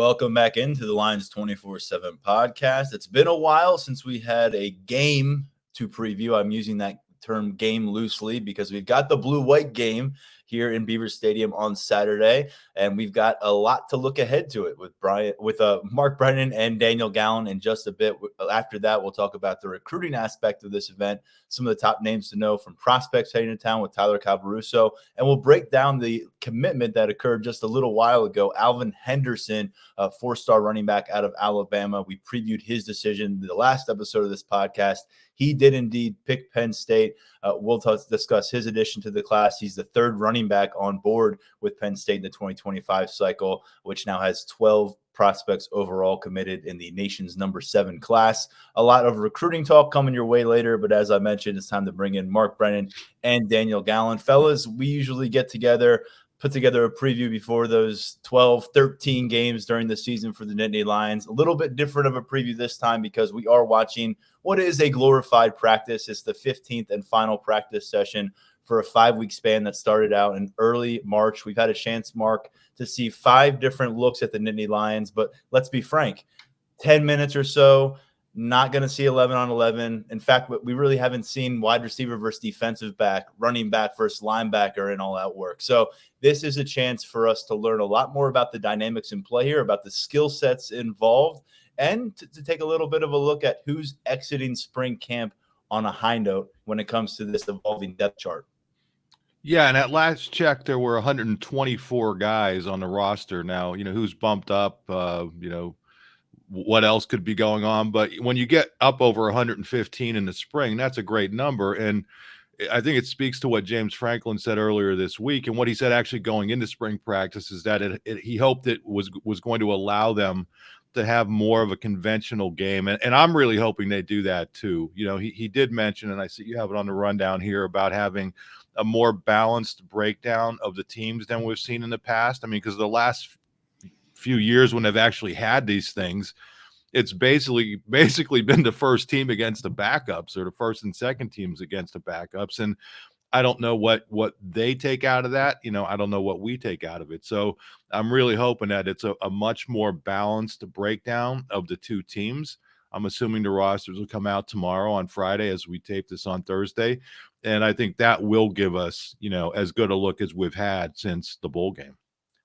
welcome back into the Lions 24/7 podcast. It's been a while since we had a game to preview. I'm using that term game loosely because we've got the blue-white game here in Beaver Stadium on Saturday, and we've got a lot to look ahead to it with Mark Brennan and Daniel Gallen in just a bit. After that, we'll talk about the recruiting aspect of this event, some of the top names to know from prospects heading to town with Tyler Calvaruso, and we'll break down the commitment that occurred just a little while ago. Alvin Henderson, a four-star running back out of Alabama. We previewed his decision in the last episode of this podcast. He did indeed pick Penn State. We'll discuss his addition to the class. He's the third running back on board with Penn State in the 2025 cycle, which now has 12 prospects overall committed in the nation's number 7 class. A lot of recruiting talk coming your way later, but as I mentioned, it's time to bring in Mark Brennan and Daniel Gallen. Fellas, we usually get together, put together a preview before those 12, 13 games during the season for the Nittany Lions. A little bit different of a preview this time because we are watching what is a glorified practice. It's the 15th and final practice session for a 5-week span that started out in early March. We've had a chance, Mark, to see 5 different looks at the Nittany Lions, but let's be frank, 10 minutes or so, not going to see 11 on 11. In fact, we really haven't seen wide receiver versus defensive back, running back versus linebacker in all-out work. So this is a chance for us to learn a lot more about the dynamics in play here, about the skill sets involved, and to take a little bit of a look at who's exiting spring camp on a high note when it comes to this evolving depth chart. Yeah, and at last check, there were 124 guys on the roster. Now, who's bumped up, what else could be going on. But when you get up over 115 in the spring, that's a great number. And I think it speaks to what James Franklin said earlier this week. And what he said actually going into spring practice is that he hoped it was going to allow them to have more of a conventional game. And I'm really hoping they do that too. He did mention, and I see you have it on the rundown here, about having a more balanced breakdown of the teams than we've seen in the past. I mean, because the last few years when they've actually had these things, it's basically been the first team against the backups or the first and second teams against the backups. And I don't know what they take out of that. I don't know what we take out of it. So I'm really hoping that it's a much more balanced breakdown of the two teams. I'm assuming the rosters will come out tomorrow on Friday as we tape this on Thursday. And I think that will give us, as good a look as we've had since the bowl game.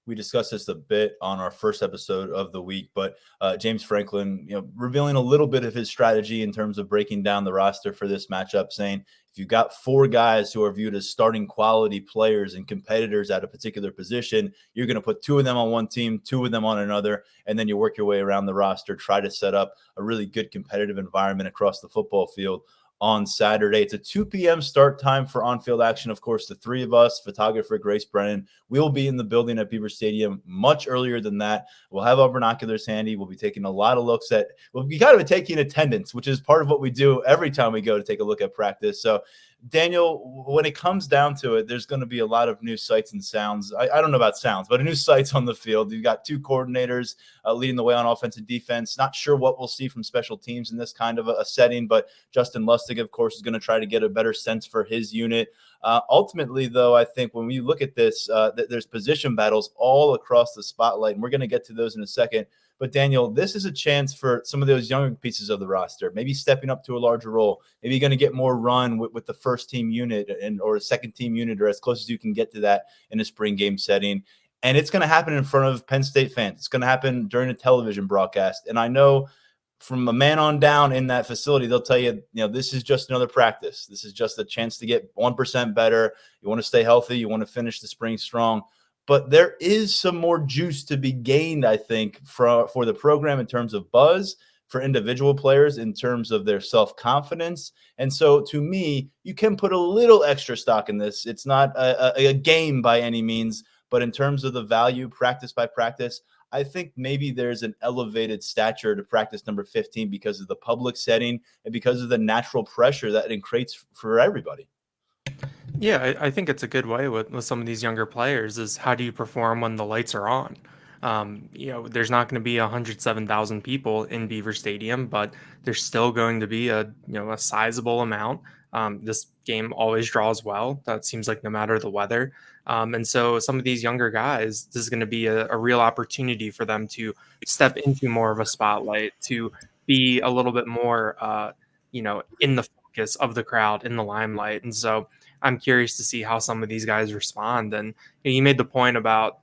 We discussed this a bit on our first episode of the week, but James Franklin, revealing a little bit of his strategy in terms of breaking down the roster for this matchup, saying if you've got 4 guys who are viewed as starting quality players and competitors at a particular position, you're going to put 2 of them on one team, 2 of them on another, and then you work your way around the roster, try to set up a really good competitive environment across the football field on Saturday. It's a 2 p.m. start time for on-field action. Of course, the 3 of us, photographer Grace Brennan, we will be in the building at Beaver Stadium much earlier than that. We'll have our binoculars handy. We'll be taking a lot of looks at, we'll be kind of taking attendance, which is part of what we do every time we go to take a look at practice. So Daniel, when it comes down to it, there's going to be a lot of new sights and sounds. I don't know about sounds, but new sights on the field. You've got 2 coordinators leading the way on offense and defense. Not sure what we'll see from special teams in this kind of a setting, but Justin Lustig, of course, is going to try to get a better sense for his unit. Ultimately, though, I think when we look at this, there's position battles all across the spotlight, and we're going to get to those in a second. But Daniel, this is a chance for some of those younger pieces of the roster, maybe stepping up to a larger role. Maybe you're going to get more run with the first team unit or a second team unit, or as close as you can get to that in a spring game setting. And it's going to happen in front of Penn State fans. It's going to happen during a television broadcast. And I know from a man on down in that facility, they'll tell you, this is just another practice. This is just a chance to get 1% better. You want to stay healthy. You want to finish the spring strong. But there is some more juice to be gained, I think, for the program in terms of buzz, for individual players in terms of their self-confidence. And so to me, you can put a little extra stock in this. It's not a game by any means, but in terms of the value practice by practice, I think maybe there's an elevated stature to practice number 15 because of the public setting and because of the natural pressure that it creates for everybody. Yeah, I think it's a good way with some of these younger players is how do you perform when the lights are on? There's not going to be 107,000 people in Beaver Stadium, but there's still going to be a sizable amount. This game always draws well. That seems like no matter the weather. And so some of these younger guys, this is going to be a real opportunity for them to step into more of a spotlight, to be a little bit more, in the focus of the crowd, in the limelight. And so I'm curious to see how some of these guys respond. And you made the point about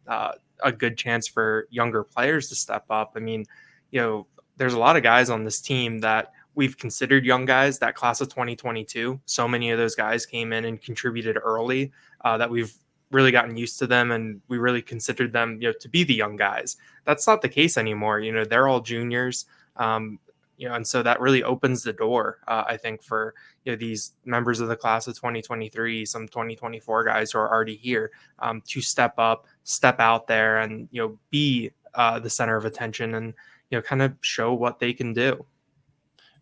a good chance for younger players to step up. I mean, there's a lot of guys on this team that we've considered young guys. That class of 2022, so many of those guys came in and contributed early, that we've really gotten used to them, and we really considered them, to be the young guys. That's not the case anymore. They're all juniors. And so that really opens the door, I think, for these members of the class of 2023, some 2024 guys who are already here, to step up, step out there, and be the center of attention, and kind of show what they can do.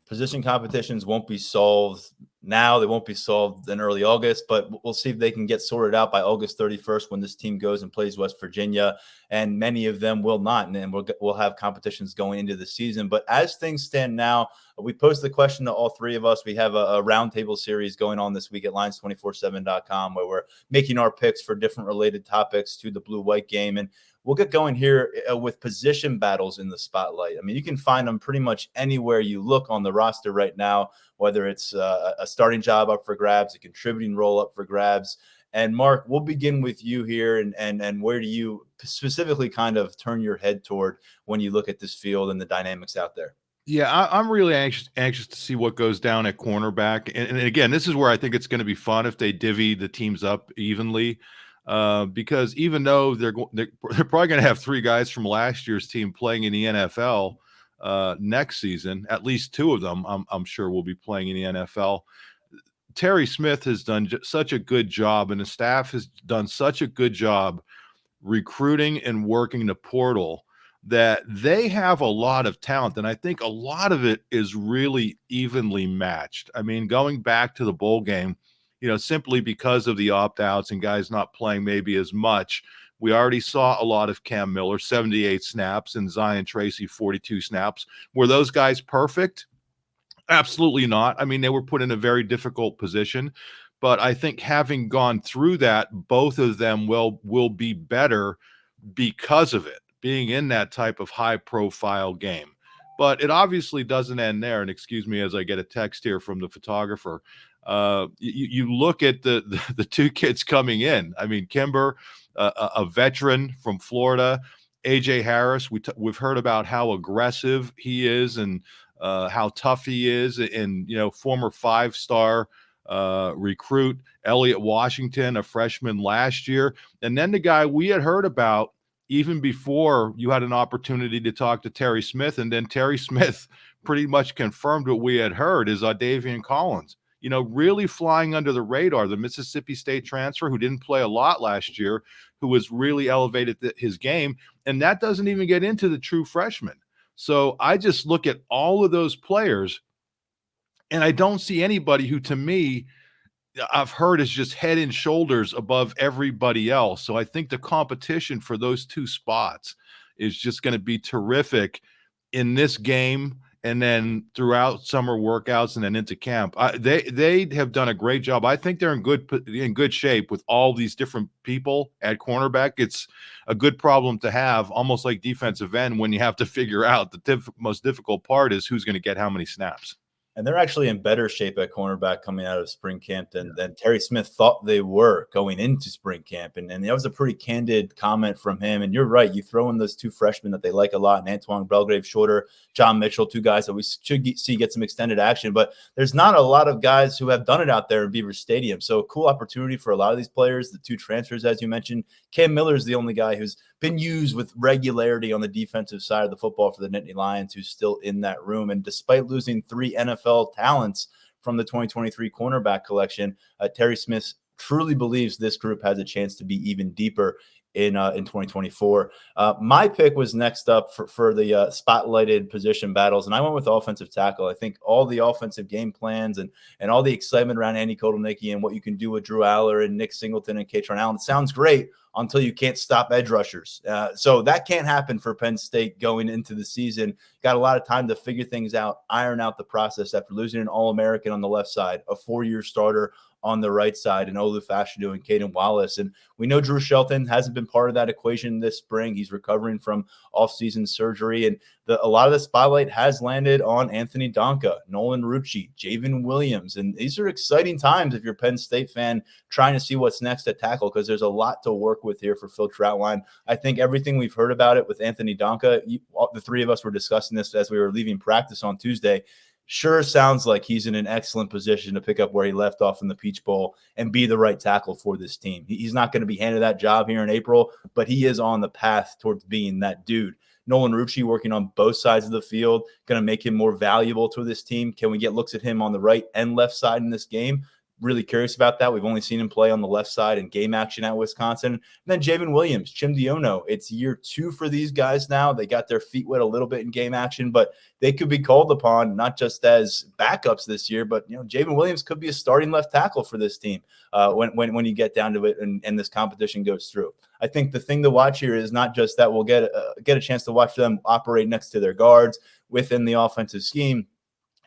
Position competitions won't be solved now. They won't be solved in early August, but we'll see if they can get sorted out by August 31st when this team goes and plays West Virginia. And many of them will not. And then we'll have competitions going into the season. But as things stand now, we posed the question to all three of us. We have a roundtable series going on this week at Lions247.com where we're making our picks for different related topics to the blue-white game. And we'll get going here with position battles in the spotlight. I mean, you can find them pretty much anywhere you look on the roster right now, whether it's a starting job up for grabs, a contributing role up for grabs. And Mark, we'll begin with you here. And where do you specifically kind of turn your head toward when you look at this field and the dynamics out there? Yeah, I'm really anxious to see what goes down at cornerback. And again, this is where I think it's going to be fun if they divvy the teams up evenly. Because even though they're probably going to have three guys from last year's team playing in the NFL next season, at least two of them, I'm sure will be playing in the NFL. Terry Smith has done such a good job, and the staff has done such a good job recruiting and working the portal that they have a lot of talent. And I think a lot of it is really evenly matched. I mean, going back to the bowl game, simply because of the opt-outs and guys not playing maybe as much, we already saw a lot of Cam Miller, 78 snaps, and Zion Tracy, 42 snaps. Were those guys perfect? Absolutely not. I mean, they were put in a very difficult position. But I think having gone through that, both of them will be better because of it, being in that type of high-profile game. But it obviously doesn't end there. And excuse me as I get a text here from the photographer. You look at the two kids coming in. I mean, Kimber, a veteran from Florida, AJ Harris. We've heard about how aggressive he is and how tough he is, and former 5-star recruit Elliott Washington, a freshman last year, and then the guy we had heard about even before you had an opportunity to talk to Terry Smith, and then Terry Smith pretty much confirmed what we had heard, is Davian Collins. Really flying under the radar, the Mississippi State transfer who didn't play a lot last year, who was really elevated his game. And that doesn't even get into the true freshmen. So I just look at all of those players, and I don't see anybody who, to me, I've heard is just head and shoulders above everybody else. So I think the competition for those two spots is just going to be terrific in this game, and then throughout summer workouts, and then into camp. They have done a great job. I think they're in good shape with all these different people at cornerback. It's a good problem to have, almost like defensive end, when you have to figure out the most difficult part is who's going to get how many snaps. And they're actually in better shape at cornerback coming out of spring camp than Terry Smith thought they were going into spring camp. And that was a pretty candid comment from him. And you're right. You throw in those two freshmen that they like a lot, and Antoine Belgrave Shorter, John Mitchell, two guys that we should see get some extended action. But there's not a lot of guys who have done it out there in Beaver Stadium. So a cool opportunity for a lot of these players. The two transfers, as you mentioned, Cam Miller is the only guy who's been used with regularity on the defensive side of the football for the Nittany Lions, who's still in that room. And despite losing 3 NFL talents from the 2023 cornerback collection, Terry Smith truly believes this group has a chance to be even deeper in 2024. My pick was next up for the spotlighted position battles, and I went with offensive tackle. I think all the offensive game plans and all the excitement around Andy Kotelnicki and what you can do with Drew Aller and Nick Singleton and Katron Allen sounds great until you can't stop edge rushers. So that can't happen for Penn State going into the season. Got a lot of time to figure things out, iron out the process after losing an All-American on the left side, a 4-year starter on the right side, and Olu Fashanu and Caden Wallace. And we know Drew Shelton hasn't been part of that equation this spring. He's recovering from offseason surgery. And a lot of the spotlight has landed on Anthony Donka, Nolan Rucci, Javen Williams. And these are exciting times if you're a Penn State fan trying to see what's next at tackle, because there's a lot to work with here for Phil Troutline. I think everything we've heard about it with Anthony Donka, the three of us were discussing this as we were leaving practice on Tuesday. Sure sounds like he's in an excellent position to pick up where he left off in the Peach Bowl and be the right tackle for this team. He's not going to be handed that job here in April, but he is on the path towards being that dude. Nolan Rucci working on both sides of the field, going to make him more valuable to this team. Can we get looks at him on the right and left side in this game? Really curious about that. We've only seen him play on the left side in game action at Wisconsin. And then Javen Williams, Chimdiono. It's year 2 for these guys now. They got their feet wet a little bit in game action, but they could be called upon not just as backups this year, but Javen Williams could be a starting left tackle for this team when you get down to it and this competition goes through. I think the thing to watch here is not just that we'll get a chance to watch them operate next to their guards within the offensive scheme.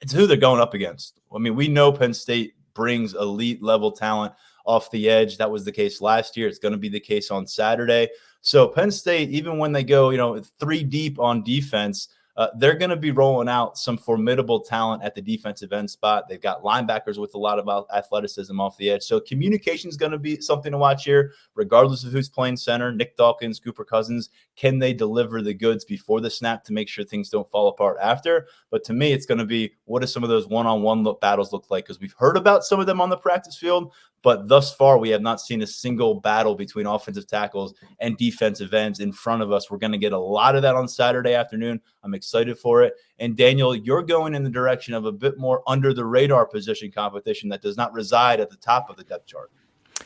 It's who they're going up against. I mean, we know Penn State brings elite level talent off the edge. That was the case last year. It's going to be the case on Saturday. So Penn State, even when they go, 3 deep on defense, they're going to be rolling out some formidable talent at the defensive end spot. They've got linebackers with a lot of athleticism off the edge. So communication is going to be something to watch here, regardless of who's playing center. Nick Dawkins, Cooper Cousins, can they deliver the goods before the snap to make sure things don't fall apart after? But to me, it's going to be, what do some of those one-on-one battles look like? Because we've heard about some of them on the practice field, but thus far, we have not seen a single battle between offensive tackles and defensive ends in front of us. We're going to get a lot of that on Saturday afternoon. I'm excited for it. And Daniel, you're going in the direction of a bit more under the radar position competition that does not reside at the top of the depth chart.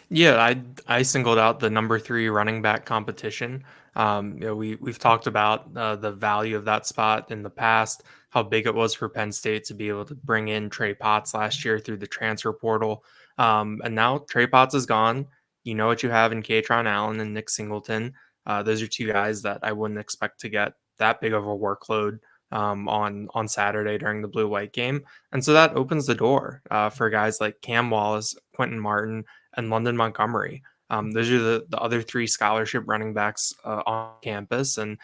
Yeah, I singled out the number 3 running back competition. We've talked about the value of that spot in the past, how big it was for Penn State to be able to bring in Trey Potts last year through the transfer portal. And now Trey Potts is gone. You know what you have in Katron Allen and Nick Singleton. Those are 2 guys that I wouldn't expect to get that big of a workload on Saturday during the blue-white game. And so that opens the door for guys like Cam Wallace, Quentin Martin, and London Montgomery. Those are the other 3 scholarship running backs on campus. And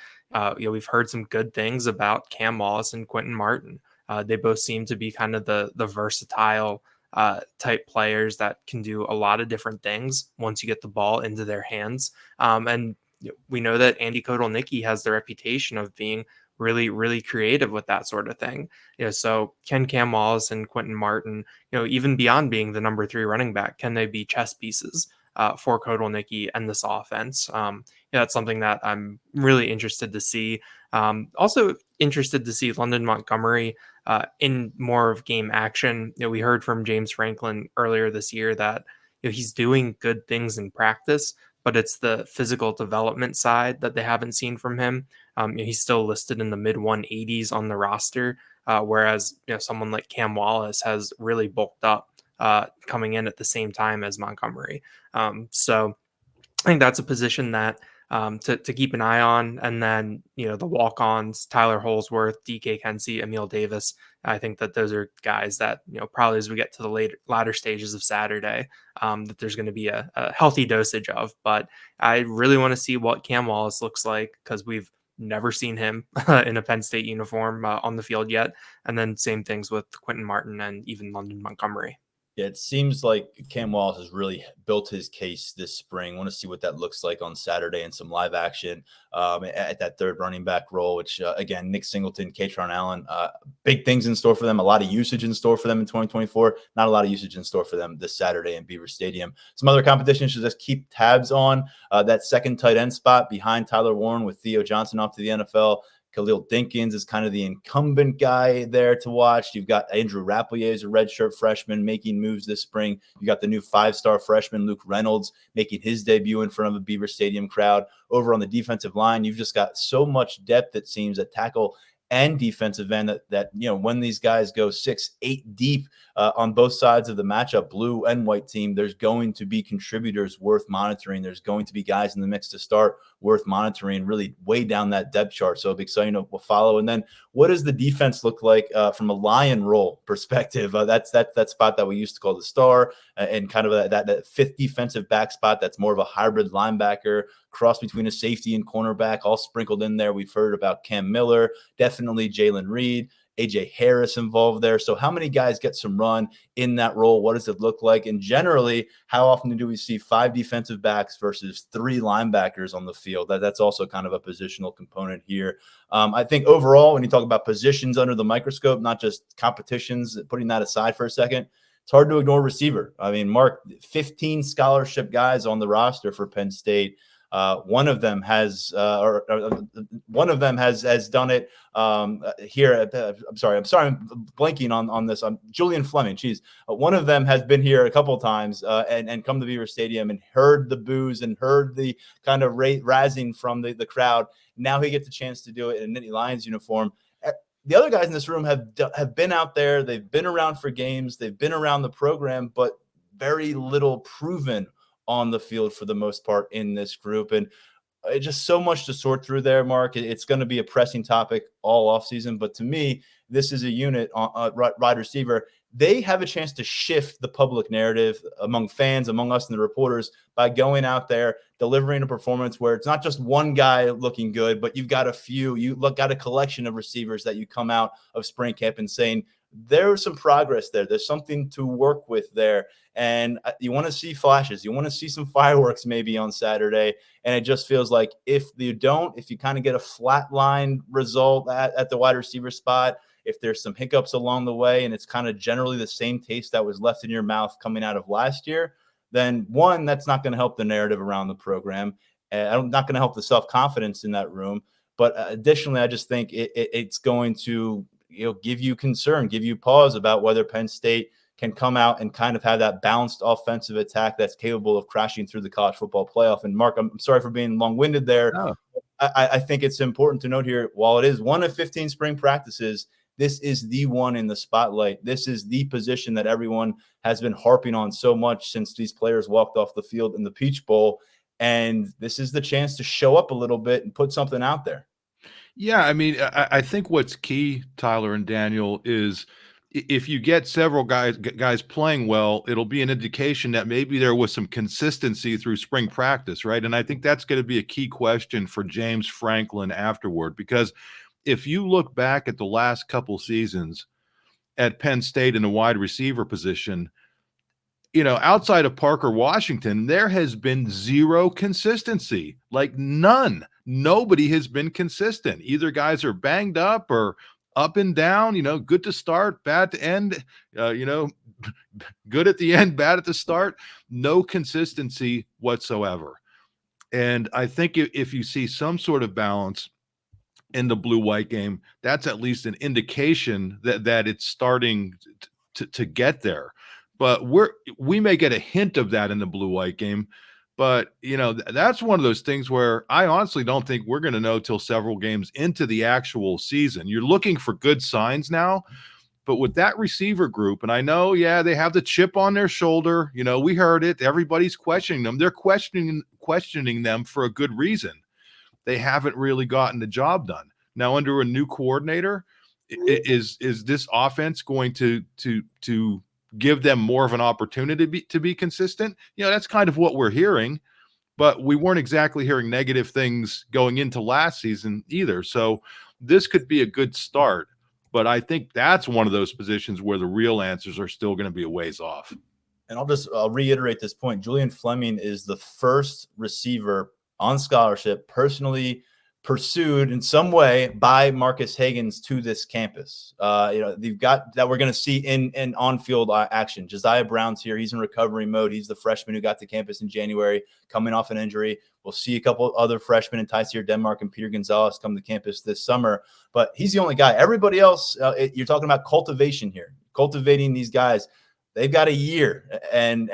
we've heard some good things about Cam Wallace and Quentin Martin. They both seem to be kind of the versatile type players that can do a lot of different things once you get the ball into their hands. And we know that Andy Kotelnicki has the reputation of being really, really creative with that sort of thing. So can Cam Wallace and Quentin Martin, even beyond being the number 3 running back, can they be chess pieces for Kotelnicki and this offense? That's something that I'm really interested to see. Also interested to see London Montgomery in more of game action. We heard from James Franklin earlier this year that he's doing good things in practice, but it's the physical development side that they haven't seen from him. He's still listed in the mid 180s on the roster, whereas someone like Cam Wallace has really bulked up coming in at the same time as Montgomery. So I think that's a position that to keep an eye on. And then, the walk-ons, Tyler Holsworth, DK Kensey, Emil Davis. I think that those are guys that, probably as we get to the latter stages of Saturday, that there's going to be a healthy dosage of. But I really want to see what Cam Wallace looks like, because we've never seen him in a Penn State uniform on the field yet. And then same things with Quentin Martin and even London Montgomery. Yeah, it seems like Cam Wallace has really built his case this spring. Want to see what that looks like on Saturday in some live action at that 3rd running back role, which, again, Nick Singleton, Katron Allen, big things in store for them, a lot of usage in store for them in 2024, not a lot of usage in store for them this Saturday in Beaver Stadium. Some other competitions to just keep tabs on, that 2nd tight end spot behind Tyler Warren with Theo Johnson off to the NFL. Khalil Dinkins is kind of the incumbent guy there to watch. You've got Andrew Rapplier as a redshirt freshman making moves this spring. You got the new 5-star freshman Luke Reynolds making his debut in front of a Beaver Stadium crowd. Over on the defensive line, you've just got so much depth, it seems, at tackle and defensive end that when these guys go 6-8 deep on both sides of the matchup, blue and white team, there's going to be contributors worth monitoring. There's going to be guys in the mix to start worth monitoring, really way down that depth chart. So it'll be exciting to follow. And then what does the defense look like from a lion roll perspective? That's that spot that we used to call the star, and kind of that fifth defensive back spot. That's more of a hybrid linebacker, cross between a safety and cornerback, all sprinkled in there. We've heard about Cam Miller, definitely Jalen Reed, AJ Harris involved there. So how many guys get some run in that role? What does it look like? And generally, how often do we see 5 defensive backs versus 3 linebackers on the field? That's also kind of a positional component here. I think overall, when you talk about positions under the microscope, not just competitions, putting that aside for a second, it's hard to ignore receiver. I mean, Mark, 15 scholarship guys on the roster for Penn State. One of them has done it here. I'm sorry, I'm blanking on this. Julian Fleming. One of them has been here a couple of times and come to Beaver Stadium and heard the boos and heard the kind of razzing from the crowd. Now he gets a chance to do it in a Nittany Lions uniform. The other guys in this room have been out there. They've been around for games. They've been around the program, but very little proven on the field for the most part in this group. And it's just so much to sort through there, Mark. It's going to be a pressing topic all offseason. But to me, this is a unit on wide receiver. They have a chance to shift the public narrative among fans, among us and the reporters, by going out there, delivering a performance where it's not just one guy looking good, but you've got got a collection of receivers that you come out of spring camp and saying, there's some progress there. There's something to work with there. And you want to see flashes. You want to see some fireworks maybe on Saturday. And it just feels like if you kind of get a flatline result at the wide receiver spot, if there's some hiccups along the way and it's kind of generally the same taste that was left in your mouth coming out of last year, then one, that's not going to help the narrative around the program. Not going to help the self-confidence in that room. But additionally, I just think it's going to give you concern, give you pause about whether Penn State can come out and kind of have that balanced offensive attack that's capable of crashing through the college football playoff. And Mark, I'm sorry for being long-winded there. No. I think it's important to note here, while it is one of 15 spring practices, this is the one in the spotlight. This is the position that everyone has been harping on so much since these players walked off the field in the Peach Bowl. And this is the chance to show up a little bit and put something out there. Yeah, I mean, I think what's key, Tyler and Daniel, is if you get several guys playing well, it'll be an indication that maybe there was some consistency through spring practice, right? And I think that's going to be a key question for James Franklin afterward, because if you look back at the last couple seasons at Penn State in the wide receiver position, outside of Parker Washington, there has been zero consistency, like none. Nobody has been consistent. Either guys are banged up or up and down, good to start, bad to end, good at the end, bad at the start. No consistency whatsoever. And I think if you see some sort of balance in the blue-white game, that's at least an indication that it's starting to get there. But we may get a hint of that in the blue-white game. But, that's one of those things where I honestly don't think we're going to know till several games into the actual season. You're looking for good signs now. But with that receiver group, and I know, they have the chip on their shoulder. We heard it. Everybody's questioning them. They're questioning them for a good reason. They haven't really gotten the job done. Now, under a new coordinator, is this offense going to give them more of an opportunity to be consistent? That's kind of what we're hearing, but we weren't exactly hearing negative things going into last season either. So this could be a good start, but I think that's one of those positions where the real answers are still going to be a ways off. And I'll reiterate this point. Julian Fleming is the first receiver on scholarship personally pursued in some way by Marcus Hagans to this campus. They've got that we're going to see in on-field action. Josiah Brown's here. He's in recovery mode. He's the freshman who got to campus in January, coming off an injury. We'll see a couple other freshmen in Tyseer Denmark and Peter Gonzalez come to campus this summer, but he's the only guy. Everybody else, you're talking about cultivation here, cultivating these guys. they've got a year and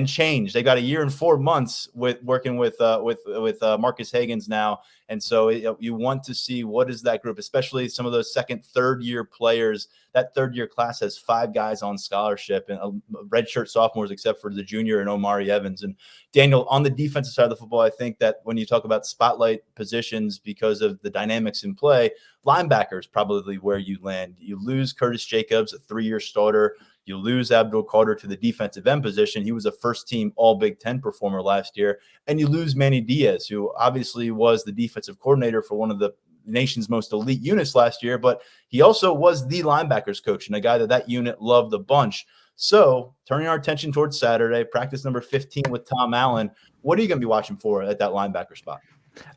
change. They've got a year and 4 months with working with Marcus Hagans now. And so you want to see what is that group, especially some of those second, third year players. That third year class has 5 guys on scholarship and redshirt sophomores, except for the junior and Omari Evans. And Daniel, on the defensive side of the football, I think that when you talk about spotlight positions because of the dynamics in play, linebacker is probably where you land. You lose Curtis Jacobs, a 3-year starter. You lose Abdul Carter to the defensive end position. He was a first-team All Big Ten performer last year. And you lose Manny Diaz, who obviously was the defensive coordinator for one of the nation's most elite units last year, but he also was the linebackers coach and a guy that unit loved a bunch. So turning our attention towards Saturday, practice number 15 with Tom Allen, what are you going to be watching for at that linebacker spot?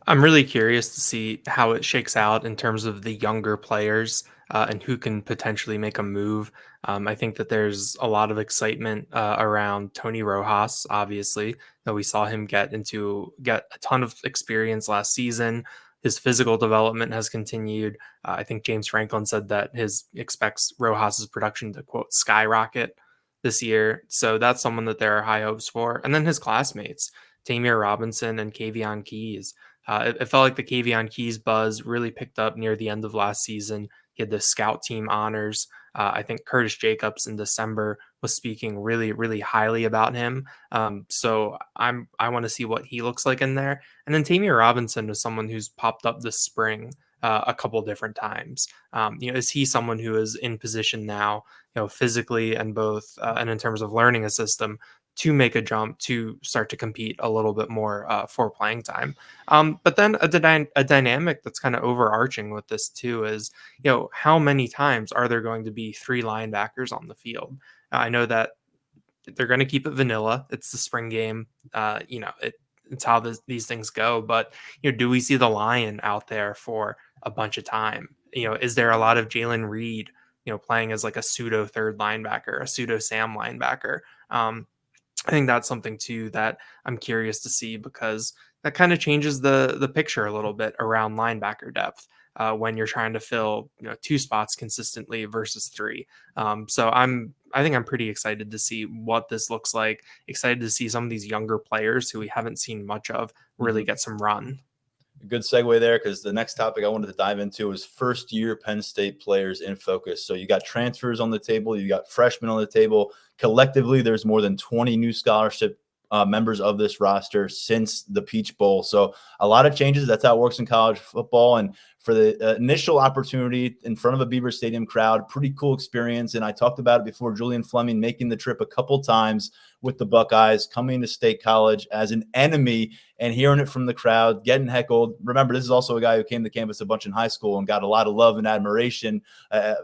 I'm really curious to see how it shakes out in terms of the younger players and who can potentially make a move. I think that there's a lot of excitement around Tony Rojas, obviously. We saw him get a ton of experience last season. His physical development has continued. I think James Franklin said that expects Rojas's production to, quote, skyrocket this year. So that's someone that there are high hopes for. And then his classmates, Tamir Robinson and Kavion Keys. It felt like the Kavion Keys buzz really picked up near the end of last season. He had the scout team honors. I think Curtis Jacobs in December was speaking really, really highly about him. So I want to see what he looks like in there. And then Tamir Robinson is someone who's popped up this spring a couple different times. Is he someone who is in position now, physically and both and in terms of learning a system to make a jump to start to compete a little bit more for playing time. But then a dynamic that's kind of overarching with this too is, how many times are there going to be 3 linebackers on the field? I know that they're going to keep it vanilla. It's the spring game. It's how these things go. But, do we see the Lion out there for a bunch of time? Is there a lot of Jalen Reed, playing as like a pseudo third linebacker, a pseudo Sam linebacker? I think that's something too that I'm curious to see, because that kind of changes the picture a little bit around linebacker depth when you're trying to fill 2 spots consistently versus 3. So I think I'm pretty excited to see what this looks like. Excited to see some of these younger players who we haven't seen much of really get some run. Good segue there, because the next topic I wanted to dive into is first-year Penn State players in focus. So you got transfers on the table, you got freshmen on the table. Collectively, there's more than 20 new scholarship members of this roster since the Peach Bowl. So a lot of changes. That's how it works in college football. And for the initial opportunity in front of a Beaver Stadium crowd, pretty cool experience. And I talked about it before, Julian Fleming making the trip a couple times with the Buckeyes, coming to State College as an enemy and hearing it from the crowd, getting heckled. Remember, this is also a guy who came to campus a bunch in high school and got a lot of love and admiration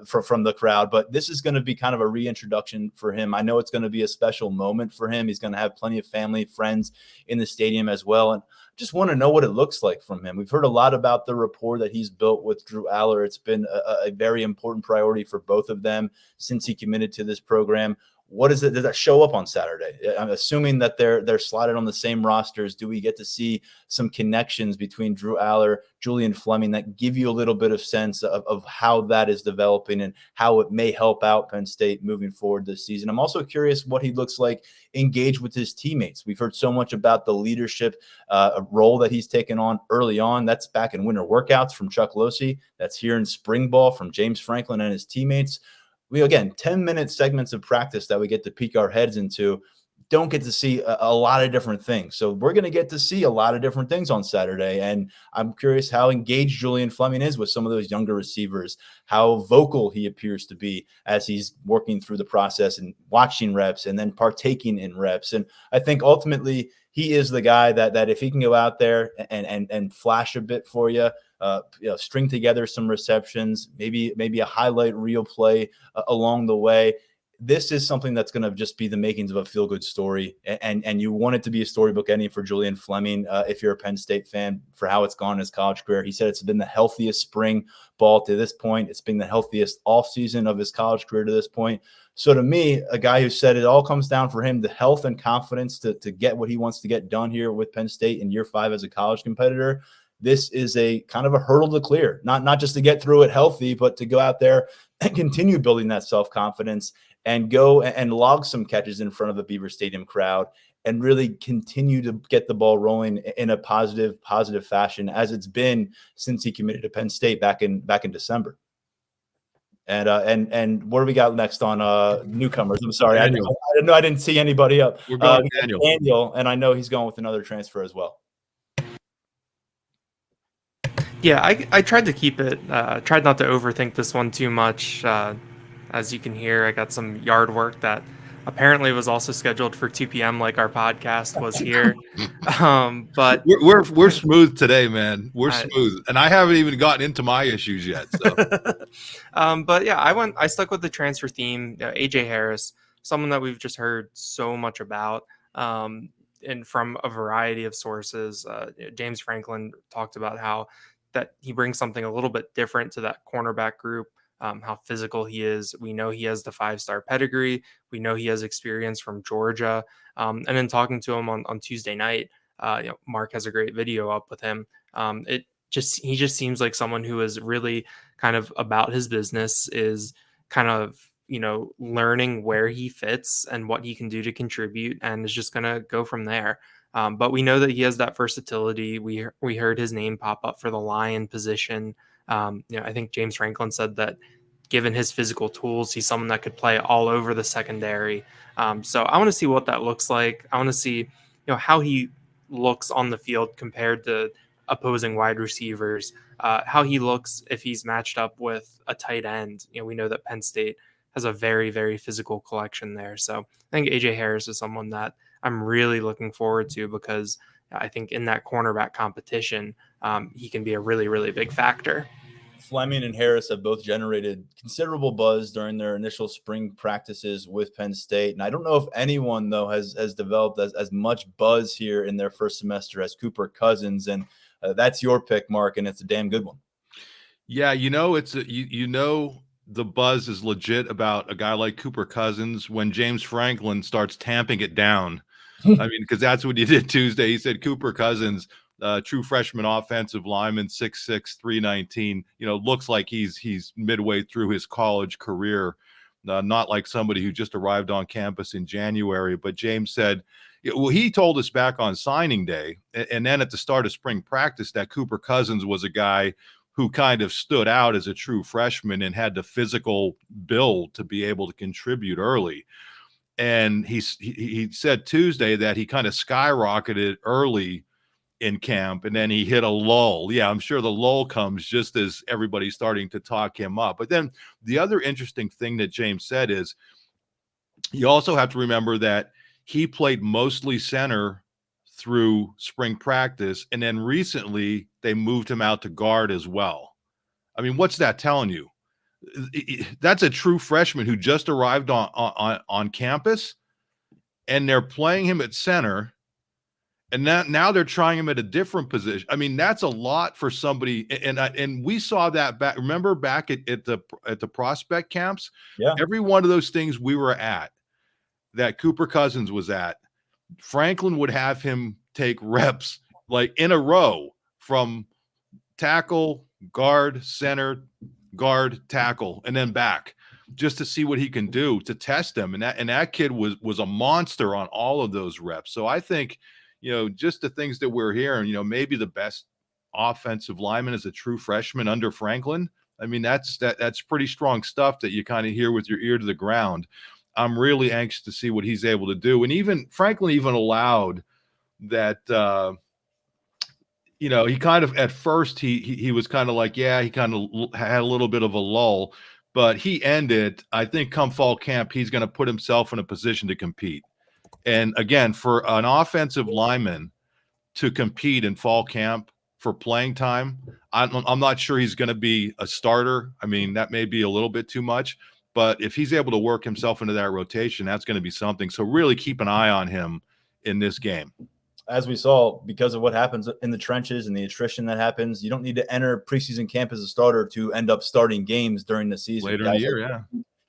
from the crowd. But this is going to be kind of a reintroduction for him. I know it's going to be a special moment for him. He's going to have plenty of family, friends in the stadium as well. And just want to know what it looks like from him. We've heard a lot about the rapport that he's built with Drew Aller. It's been a very important priority for both of them since he committed to this program. What is it? Does that show up on Saturday? I'm assuming that they're slotted on the same rosters. Do we get to see some connections between Drew Aller, Julian Fleming that give you a little bit of sense of how that is developing and how it may help out Penn State moving forward this season? I'm also curious what he looks like engaged with his teammates. We've heard so much about the leadership role that he's taken on early on. That's back in winter workouts from Chuck Losey. That's here in spring ball from James Franklin and his teammates. We, again, 10-minute segments of practice that we get to peek our heads into. Don't get to see a lot of different things. So we're going to get to see a lot of different things on Saturday. And I'm curious how engaged Julian Fleming is with some of those younger receivers, how vocal he appears to be as he's working through the process and watching reps and then partaking in reps. And I think ultimately he is the guy that if he can go out there and flash a bit for you, string together some receptions, maybe a highlight reel play along the way. This is something that's going to just be the makings of a feel-good story. And you want it to be a storybook ending for Julian Fleming if you're a Penn State fan, for how it's gone in his college career. He said it's been the healthiest spring ball to this point. It's been the healthiest offseason of his college career to this point. So to me, a guy who said it all comes down for him, the health and confidence to get what he wants to get done here with Penn State in year 5 as a college competitor. This is a kind of a hurdle to clear, not just to get through it healthy, but to go out there and continue building that self-confidence and go and log some catches in front of the Beaver Stadium crowd and really continue to get the ball rolling in a positive fashion, as it's been since he committed to Penn State back in December. And what do we got next on newcomers? I'm sorry, I didn't see anybody up. We're going Daniel. Daniel, and I know he's going with another transfer as well. Yeah, I tried to keep it, tried not to overthink this one too much. As you can hear, I got some yard work that apparently was also scheduled for 2 p.m. like our podcast was here. But we're smooth today, man. We're smooth, and I haven't even gotten into my issues yet. So. But yeah, I stuck with the transfer theme. AJ Harris, someone that we've just heard so much about, and from a variety of sources. James Franklin talked about how that he brings something a little bit different to that cornerback group. How physical he is. We know he has the 5-star pedigree. We know he has experience from Georgia. And then talking to him on Tuesday night, Mark has a great video up with him. He just seems like someone who is really kind of about his business, is kind of, learning where he fits and what he can do to contribute, and is just going to go from there. But we know that he has that versatility. We heard his name pop up for the Lion position. I think James Franklin said that given his physical tools, he's someone that could play all over the secondary. So I want to see what that looks like. I want to see, how he looks on the field compared to opposing wide receivers, how he looks if he's matched up with a tight end. We know that Penn State has a very, very physical collection there. So I think AJ Harris is someone that I'm really looking forward to, because I think in that cornerback competition, he can be a really, really big factor. Fleming and Harris have both generated considerable buzz during their initial spring practices with Penn State. And I don't know if anyone, though, has developed as much buzz here in their first semester as Cooper Cousins. And that's your pick, Mark, and it's a damn good one. Yeah, the buzz is legit about a guy like Cooper Cousins when James Franklin starts tamping it down. I mean, because that's what he did Tuesday. He said Cooper Cousins, true freshman offensive lineman, 6'6", 319, looks like he's midway through his college career, not like somebody who just arrived on campus in January. But James said, he told us back on signing day, and then at the start of spring practice, that Cooper Cousins was a guy who kind of stood out as a true freshman and had the physical build to be able to contribute early. And he said Tuesday that he kind of skyrocketed early in camp, and then he hit a lull. Yeah, I'm sure the lull comes just as everybody's starting to talk him up. But then the other interesting thing that James said is you also have to remember that he played mostly center through spring practice, and then recently they moved him out to guard as well. I mean, what's that telling you? That's a true freshman who just arrived on campus, and they're playing him at center. And now they're trying him at a different position. I mean, that's a lot for somebody. And we saw that back. Remember back at the prospect camps? Yeah. Every one of those things we were at, that Cooper Cousins was at, Franklin would have him take reps like in a row from tackle, guard, center, guard, tackle, and then back, just to see what he can do, to test him. And that kid was a monster on all of those reps. So I think, just the things that we're hearing, maybe the best offensive lineman is a true freshman under Franklin. I mean, that's pretty strong stuff that you kind of hear with your ear to the ground. I'm really anxious to see what he's able to do. And even Franklin even allowed that, he kind of, at first he was kind of like, yeah, he kind of had a little bit of a lull, but he ended, I think come fall camp, he's going to put himself in a position to compete. And again, for an offensive lineman to compete in fall camp for playing time, I'm not sure he's going to be a starter. I mean, that may be a little bit too much, but if he's able to work himself into that rotation, that's going to be something. So really keep an eye on him in this game. As we saw, because of what happens in the trenches and the attrition that happens, you don't need to enter preseason camp as a starter to end up starting games during the season. Later in the year, yeah.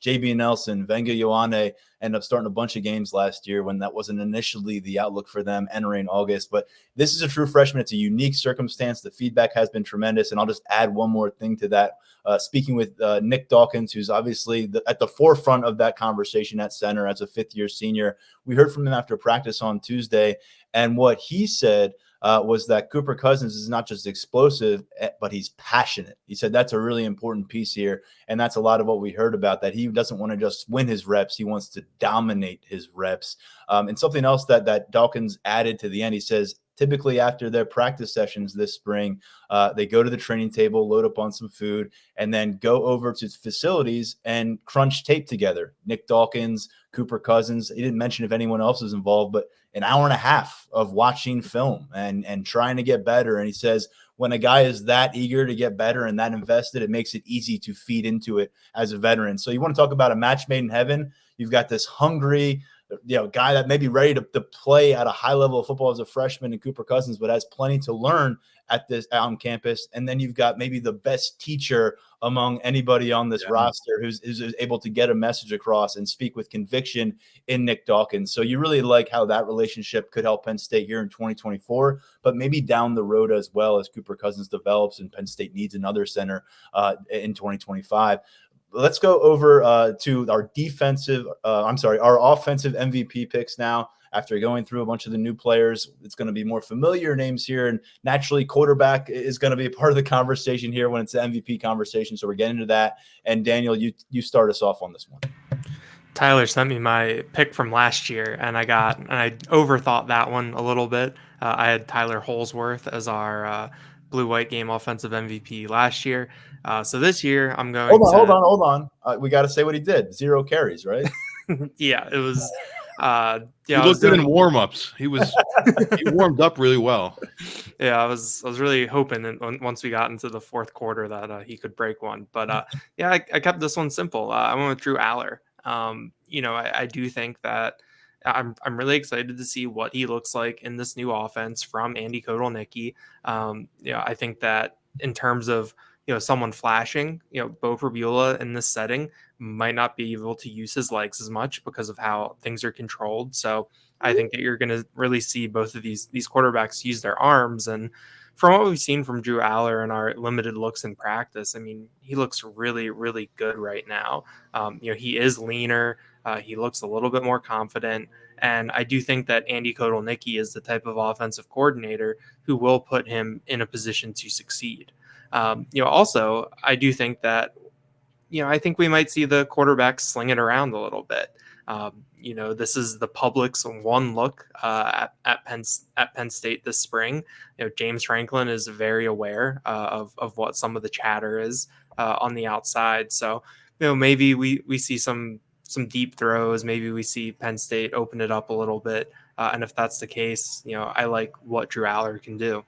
JB Nelson, Venga Ioane ended up starting a bunch of games last year when that wasn't initially the outlook for them entering August. But this is a true freshman. It's a unique circumstance. The feedback has been tremendous. And I'll just add one more thing to that. Speaking with Nick Dawkins, who's obviously at the forefront of that conversation at center as a fifth-year senior. We heard from him after practice on Tuesday, and what he said was that Cooper Cousins is not just explosive, but he's passionate. He said that's a really important piece here, and that's a lot of what we heard about, that he doesn't want to just win his reps. He wants to dominate his reps. And something else that Dawkins added to the end, he says, typically after their practice sessions this spring, they go to the training table, load up on some food, and then go over to facilities and crunch tape together. Nick Dawkins, Cooper Cousins, he didn't mention if anyone else is involved, but an hour and a half of watching film and trying to get better. And he says when a guy is that eager to get better and that invested, it makes it easy to feed into it as a veteran. So you want to talk about a match made in heaven. You've got this hungry, guy that may be ready to play at a high level of football as a freshman in Cooper Cousins, but has plenty to learn on campus. And then you've got maybe the best teacher among anybody on this roster who's able to get a message across and speak with conviction in Nick Dawkins. So you really like how that relationship could help Penn State here in 2024, but maybe down the road as well as Cooper Cousins develops and Penn State needs another center in 2025. Let's go over to our our offensive MVP picks now. After going through a bunch of the new players, it's going to be more familiar names here. And naturally, quarterback is going to be a part of the conversation here when it's the MVP conversation. So we're getting into that. And Daniel, you start us off on this one. Tyler sent me my pick from last year, and I overthought that one a little bit. I had Tyler Holsworth as our blue-white game offensive MVP last year. So this year, I'm going Hold on. We got to say what he did. 0 carries, right? Yeah, it was. He looked good in warm-ups. He warmed up really well. Yeah, I was really hoping that once we got into the fourth quarter that he could break one. But I kept this one simple. I went with Drew Aller. I do think that I'm really excited to see what he looks like in this new offense from Andy Kotelnicki. I think that in terms of someone flashing, Bo Prabula in this setting might not be able to use his legs as much because of how things are controlled. So I think that you're going to really see both of these quarterbacks use their arms. And from what we've seen from Drew Aller in our limited looks in practice, I mean, he looks really, really good right now. He is leaner. He looks a little bit more confident. And I do think that Andy Kotelnicki is the type of offensive coordinator who will put him in a position to succeed. Also, I do think that, I think we might see the quarterbacks sling it around a little bit. This is the public's one look at Penn State this spring. James Franklin is very aware of what some of the chatter is on the outside. So, maybe we see some deep throws. Maybe we see Penn State open it up a little bit. And if that's the case, I like what Drew Aller can do.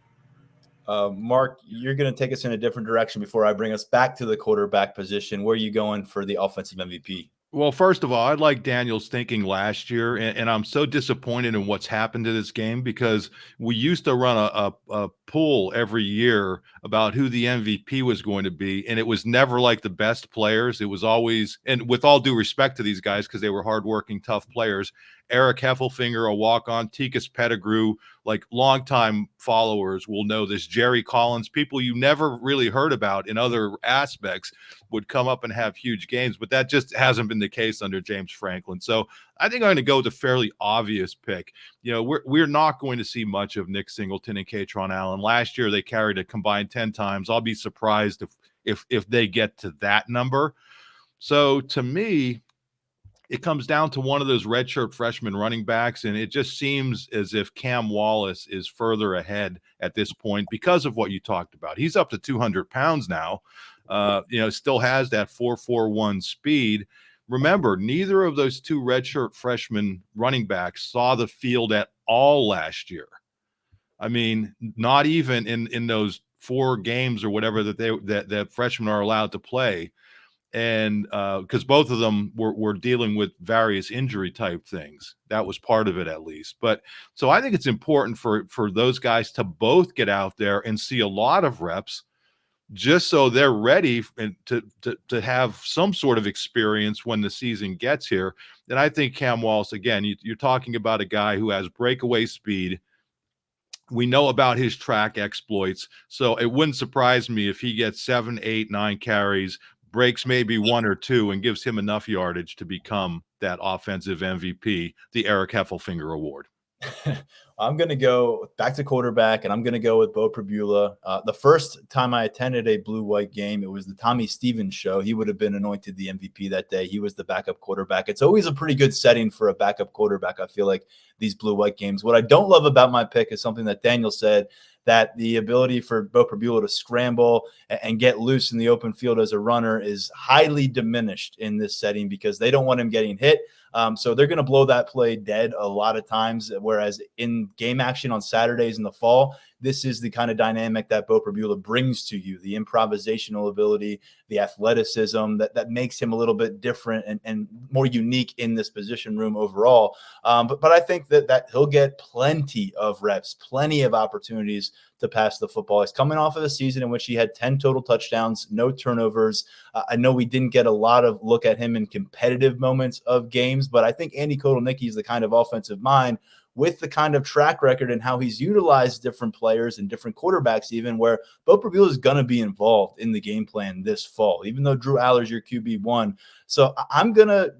Mark, you're going to take us in a different direction before I bring us back to the quarterback position. Where are you going for the offensive MVP? Well, first of all, I like Daniel's thinking last year, and I'm so disappointed in what's happened to this game because we used to run a poll every year about who the MVP was going to be, and it was never like the best players. It was always, and with all due respect to these guys because they were hardworking, tough players, Eric Heffelfinger, a walk-on, Tikas Pettigrew, like longtime followers will know this, Jerry Collins, people you never really heard about in other aspects would come up and have huge games, but that just hasn't been the case under James Franklin. So I think I'm going to go with a fairly obvious pick. We're not going to see much of Nick Singleton and Katron Allen. Last year, they carried a combined 10 times. I'll be surprised if they get to that number. So to me, it comes down to one of those redshirt freshman running backs, and it just seems as if Cam Wallace is further ahead at this point because of what you talked about. He's up to 200 pounds now. Still has that 4.41 speed. Remember, neither of those two redshirt freshman running backs saw the field at all last year. I mean, not even in those 4 games or whatever that freshmen are allowed to play. And because both of them were dealing with various injury type things. That was part of it, at least. But so I think it's important for those guys to both get out there and see a lot of reps, just so they're ready and to have some sort of experience when the season gets here. And I think Cam Wallace, again, you're talking about a guy who has breakaway speed. We know about his track exploits, so it wouldn't surprise me if he gets 7, 8, 9 carries, breaks maybe 1 or 2, and gives him enough yardage to become that offensive MVP, the Eric Heffelfinger Award. I'm going to go back to quarterback, and I'm going to go with Bo Pribula. The first time I attended a blue-white game, it was the Tommy Stevens show. He would have been anointed the MVP that day. He was the backup quarterback. It's always a pretty good setting for a backup quarterback, I feel like, these blue-white games. What I don't love about my pick is something that Daniel said, that the ability for Bo Pribula to scramble and get loose in the open field as a runner is highly diminished in this setting because they don't want him getting hit. So they're going to blow that play dead a lot of times, whereas in game action on Saturdays in the fall, this is the kind of dynamic that Bo Pribula brings to you, the improvisational ability, the athleticism that makes him a little bit different and more unique in this position room overall. But I think that he'll get plenty of reps, plenty of opportunities to pass the football. He's coming off of a season in which he had 10 total touchdowns, no turnovers. I know we didn't get a lot of look at him in competitive moments of games, but I think Andy Kotelnicki is the kind of offensive mind with the kind of track record and how he's utilized different players and different quarterbacks, even where Bo Pribula is going to be involved in the game plan this fall, even though Drew Aller's your QB1. So I'm going to,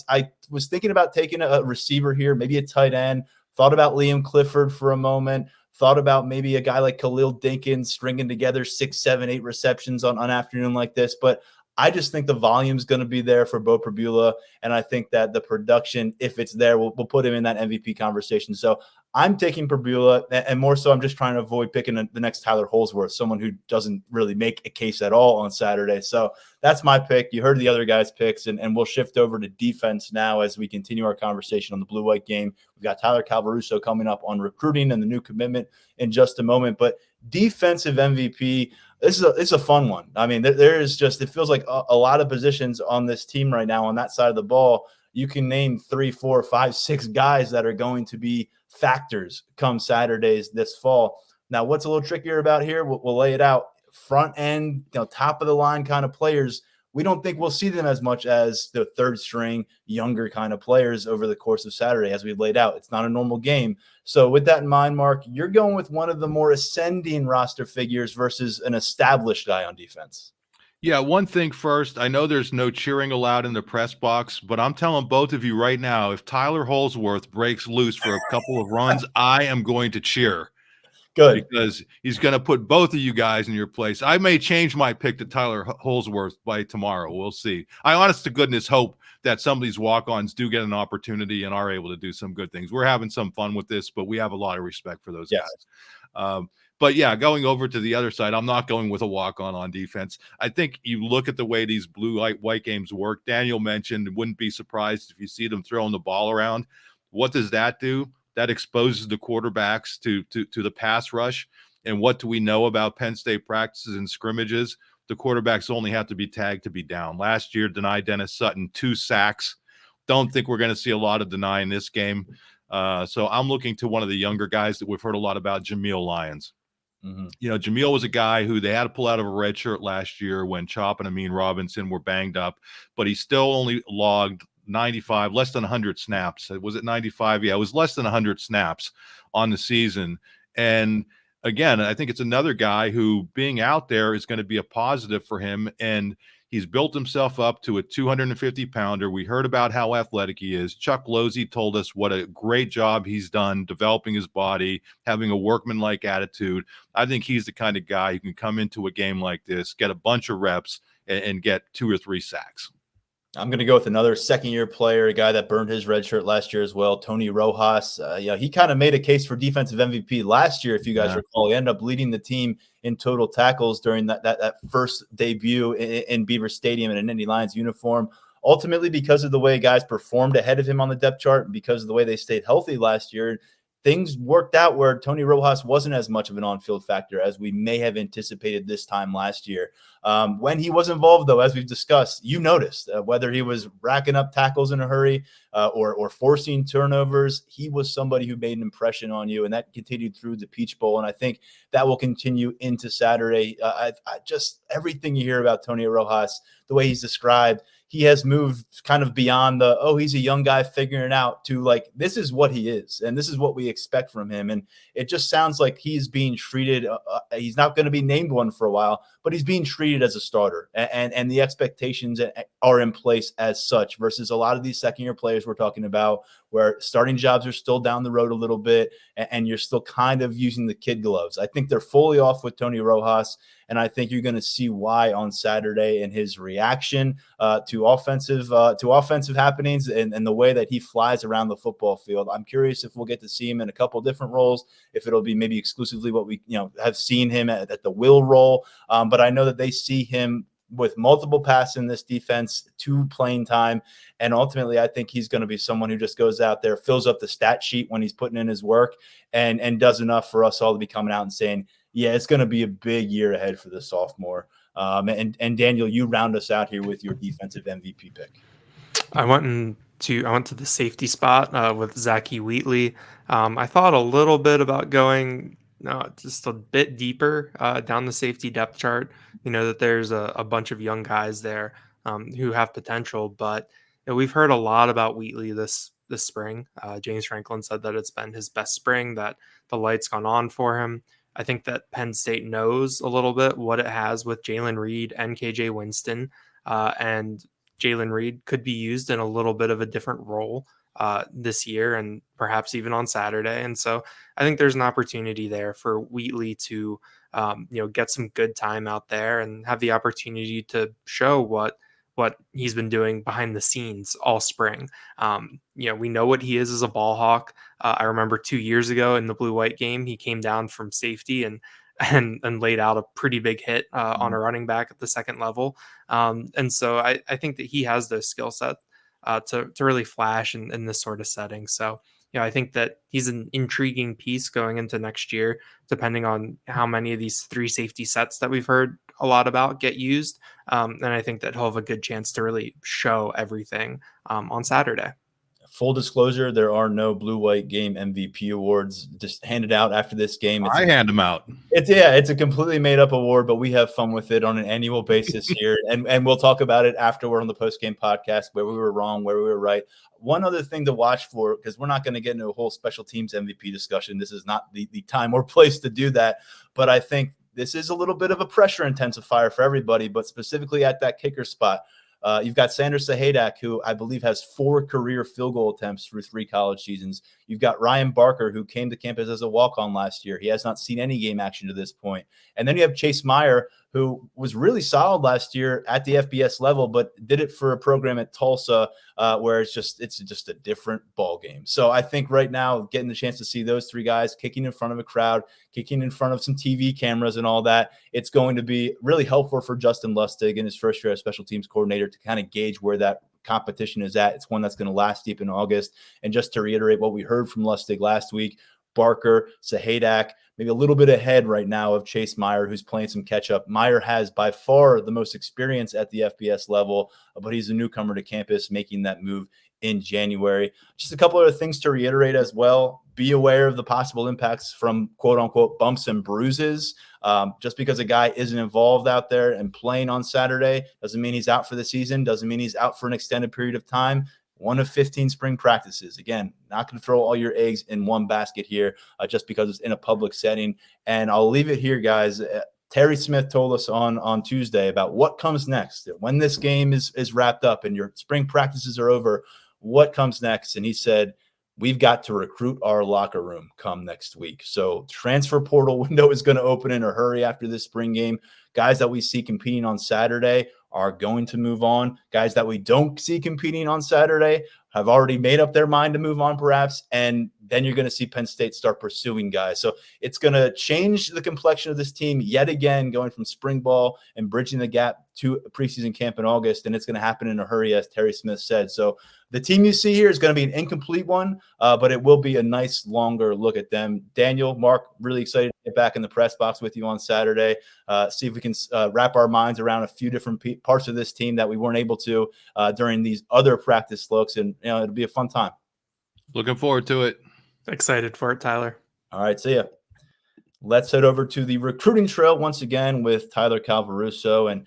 I was thinking about taking a receiver here, maybe a tight end, thought about Liam Clifford for a moment, thought about maybe a guy like Khalil Dinkins stringing together 6, 7, 8 receptions on an afternoon like this. But I just think the volume is going to be there for Bo Pribula, and I think that the production, if it's there, will put him in that MVP conversation. So I'm taking Pribula, and more so I'm just trying to avoid picking the next Tyler Holsworth, someone who doesn't really make a case at all on Saturday. So that's my pick. You heard the other guys' picks, and we'll shift over to defense now as we continue our conversation on the blue-white game. We've got Tyler Calvaruso coming up on recruiting and the new commitment in just a moment. But defensive MVP, it's a fun one. I mean, there is just, it feels like a lot of positions on this team right now on that side of the ball. You can name 3, 4, 5, 6 guys that are going to be factors come Saturdays this fall. Now, what's a little trickier about here? We'll lay it out. Front end, top of the line kind of players, we don't think we'll see them as much as the third string, younger kind of players over the course of Saturday, as we've laid out. It's not a normal game. So with that in mind, Mark, you're going with one of the more ascending roster figures versus an established guy on defense. Yeah, one thing first, I know there's no cheering allowed in the press box, but I'm telling both of you right now, if Tyler Holsworth breaks loose for a couple of runs, I am going to cheer. Good. Because he's going to put both of you guys in your place. I may change my pick to Tyler Holsworth by tomorrow. We'll see. I honest to goodness hope that some of these walk-ons do get an opportunity and are able to do some good things. We're having some fun with this, but we have a lot of respect for those guys. But yeah, going over to the other side, I'm not going with a walk-on on defense. I think you look at the way these blue-white games work. Daniel mentioned, wouldn't be surprised if you see them throwing the ball around. What does that do? That exposes the quarterbacks to the pass rush. And what do we know about Penn State practices and scrimmages? The quarterbacks only have to be tagged to be down. Last year, denied Dennis Sutton 2 sacks. Don't think we're going to see a lot of deny in this game. So I'm looking to one of the younger guys that we've heard a lot about, Jameel Lyons. Mm-hmm. Jameel was a guy who they had to pull out of a red shirt last year when Chop and Amin Robinson were banged up, but he still only logged 95, less than 100 snaps. Was it 95? Yeah, it was less than 100 snaps on the season. And again, I think it's another guy who being out there is going to be a positive for him. And he's built himself up to a 250-pounder. We heard about how athletic he is. Chuck Losey told us what a great job he's done developing his body, having a workmanlike attitude. I think he's the kind of guy who can come into a game like this, get a bunch of reps, and get 2 or 3 sacks. I'm going to go with another second-year player, a guy that burned his red shirt last year as well, Tony Rojas. He kind of made a case for defensive MVP last year, if you guys recall. He ended up leading the team in total tackles during that first debut in Beaver Stadium in an Indy Lions uniform. Ultimately, because of the way guys performed ahead of him on the depth chart, because of the way they stayed healthy last year, things worked out where Tony Rojas wasn't as much of an on-field factor as we may have anticipated this time last year. When he was involved, though, as we've discussed, you noticed whether he was racking up tackles in a hurry or forcing turnovers, he was somebody who made an impression on you, and that continued through the Peach Bowl, and I think that will continue into Saturday. I just everything you hear about Tony Rojas, the way he's described, he has moved kind of beyond he's a young guy figuring it out to like, this is what he is. And this is what we expect from him. And it just sounds like he's being treated. He's not going to be named one for a while, but he's being treated as a starter. And the expectations are in place as such versus a lot of these second-year players we're talking about where starting jobs are still down the road a little bit and you're still kind of using the kid gloves. I think they're fully off with Tony Rojas. And I think you're going to see why on Saturday in his reaction to offensive happenings and the way that he flies around the football field. I'm curious if we'll get to see him in a couple different roles, if it'll be maybe exclusively what we have seen him at the will role. But I know that they see him with multiple passes in this defense, 2 playing time. And ultimately, I think he's going to be someone who just goes out there, fills up the stat sheet when he's putting in his work and does enough for us all to be coming out and saying, yeah, it's going to be a big year ahead for the sophomore. And Daniel, you round us out here with your defensive MVP pick. I went to the safety spot with Zachy Wheatley. I thought a little bit about going just a bit deeper down the safety depth chart. That there's a bunch of young guys there who have potential, but we've heard a lot about Wheatley this spring. James Franklin said that it's been his best spring, that the light's gone on for him. I think that Penn State knows a little bit what it has with Jalen Reed and KJ Winston, and Jalen Reed could be used in a little bit of a different role this year and perhaps even on Saturday. And so I think there's an opportunity there for Wheatley to, get some good time out there and have the opportunity to show what he's been doing behind the scenes all spring. We know what he is as a ball hawk. I remember 2 years ago in the blue-white game, he came down from safety and laid out a pretty big hit on a running back at the second level. And so I think that he has those skill sets to really flash in this sort of setting. So, I think that he's an intriguing piece going into next year, depending on how many of these 3 safety sets that we've heard a lot about get used. And I think that he'll have a good chance to really show everything on Saturday. Full disclosure, there are no blue-white game MVP awards just handed out after this game. I hand them out. It's a completely made-up award, but we have fun with it on an annual basis here, and we'll talk about it after we're on the post-game podcast, where we were wrong, where we were right. One other thing to watch for, because we're not going to get into a whole special teams MVP discussion. This is not the time or place to do that, but I think this is a little bit of a pressure intensifier for everybody, but specifically at that kicker spot. You've got Sanders Sahadak, who I believe has 4 career field goal attempts through 3 college seasons. You've got Ryan Barker, who came to campus as a walk-on last year. He has not seen any game action to this point. And then you have Chase Meyer, who was really solid last year at the FBS level, but did it for a program at Tulsa where it's just a different ball game. So I think right now, getting the chance to see those 3 guys kicking in front of a crowd, kicking in front of some TV cameras and all that, it's going to be really helpful for Justin Lustig in his first year as special teams coordinator to kind of gauge where that competition is at. It's one that's going to last deep in August. And just to reiterate what we heard from Lustig last week, Barker, Sahadak, maybe a little bit ahead right now of Chase Meyer, who's playing some catch-up. Meyer has by far the most experience at the FBS level, but he's a newcomer to campus making that move in January. Just a couple other things to reiterate as well. Be aware of the possible impacts from quote-unquote bumps and bruises. Just because a guy isn't involved out there and playing on Saturday doesn't mean he's out for the season, doesn't mean he's out for an extended period of time. 1 of 15 spring practices. Again, not going to throw all your eggs in one basket here just because it's in a public setting. And I'll leave it here, guys. Terry Smith told us on Tuesday about what comes next. When this game is wrapped up and your spring practices are over, what comes next? And he said, we've got to recruit our locker room come next week. So transfer portal window is going to open in a hurry after this spring game. Guys that we see competing on Saturday are going to move on. Guys that we don't see competing on Saturday have already made up their mind to move on perhaps, and then you're going to see Penn State start pursuing guys. So it's going to change the complexion of this team yet again, going from spring ball and bridging the gap to preseason camp in August, and it's going to happen in a hurry, as Terry Smith said. So the team you see here is going to be an incomplete one, but it will be a nice longer look at them. Daniel, Mark, really excited to get back in the press box with you on Saturday. See if we can wrap our minds around a few different parts of this team that we weren't able to during these other practice looks, and it'll be a fun time. Looking forward to it. Excited for it, Tyler. All right, see ya. Let's head over to the recruiting trail once again with Tyler Calvaruso. And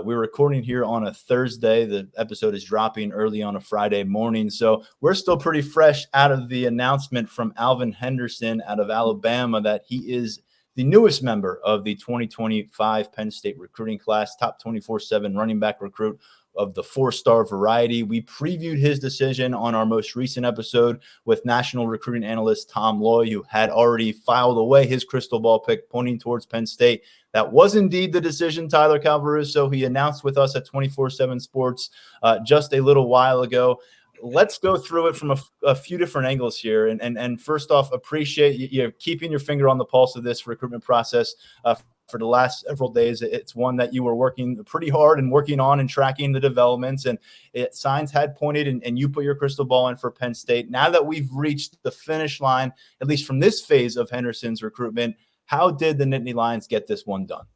we're recording here on a Thursday. The episode is dropping early on a Friday morning. So we're still pretty fresh out of the announcement from Alvin Henderson out of Alabama that he is the newest member of the 2025 Penn State recruiting class, top 24/7 running back recruit of the 4-star variety. We previewed his decision on our most recent episode with national recruiting analyst Tom Loy, who had already filed away his crystal ball pick pointing towards Penn State. That was indeed the decision, Tyler Calvaruso. He announced with us at 24/7 Sports just a little while ago. Let's go through it from a few different angles here. And first off, appreciate you keeping your finger on the pulse of this recruitment process for the last several days. It's one that you were working pretty hard and working on and tracking the developments, and signs had pointed and you put your crystal ball in for Penn State. Now that we've reached the finish line, at least from this phase of Henderson's recruitment, how did the Nittany Lions get this one done?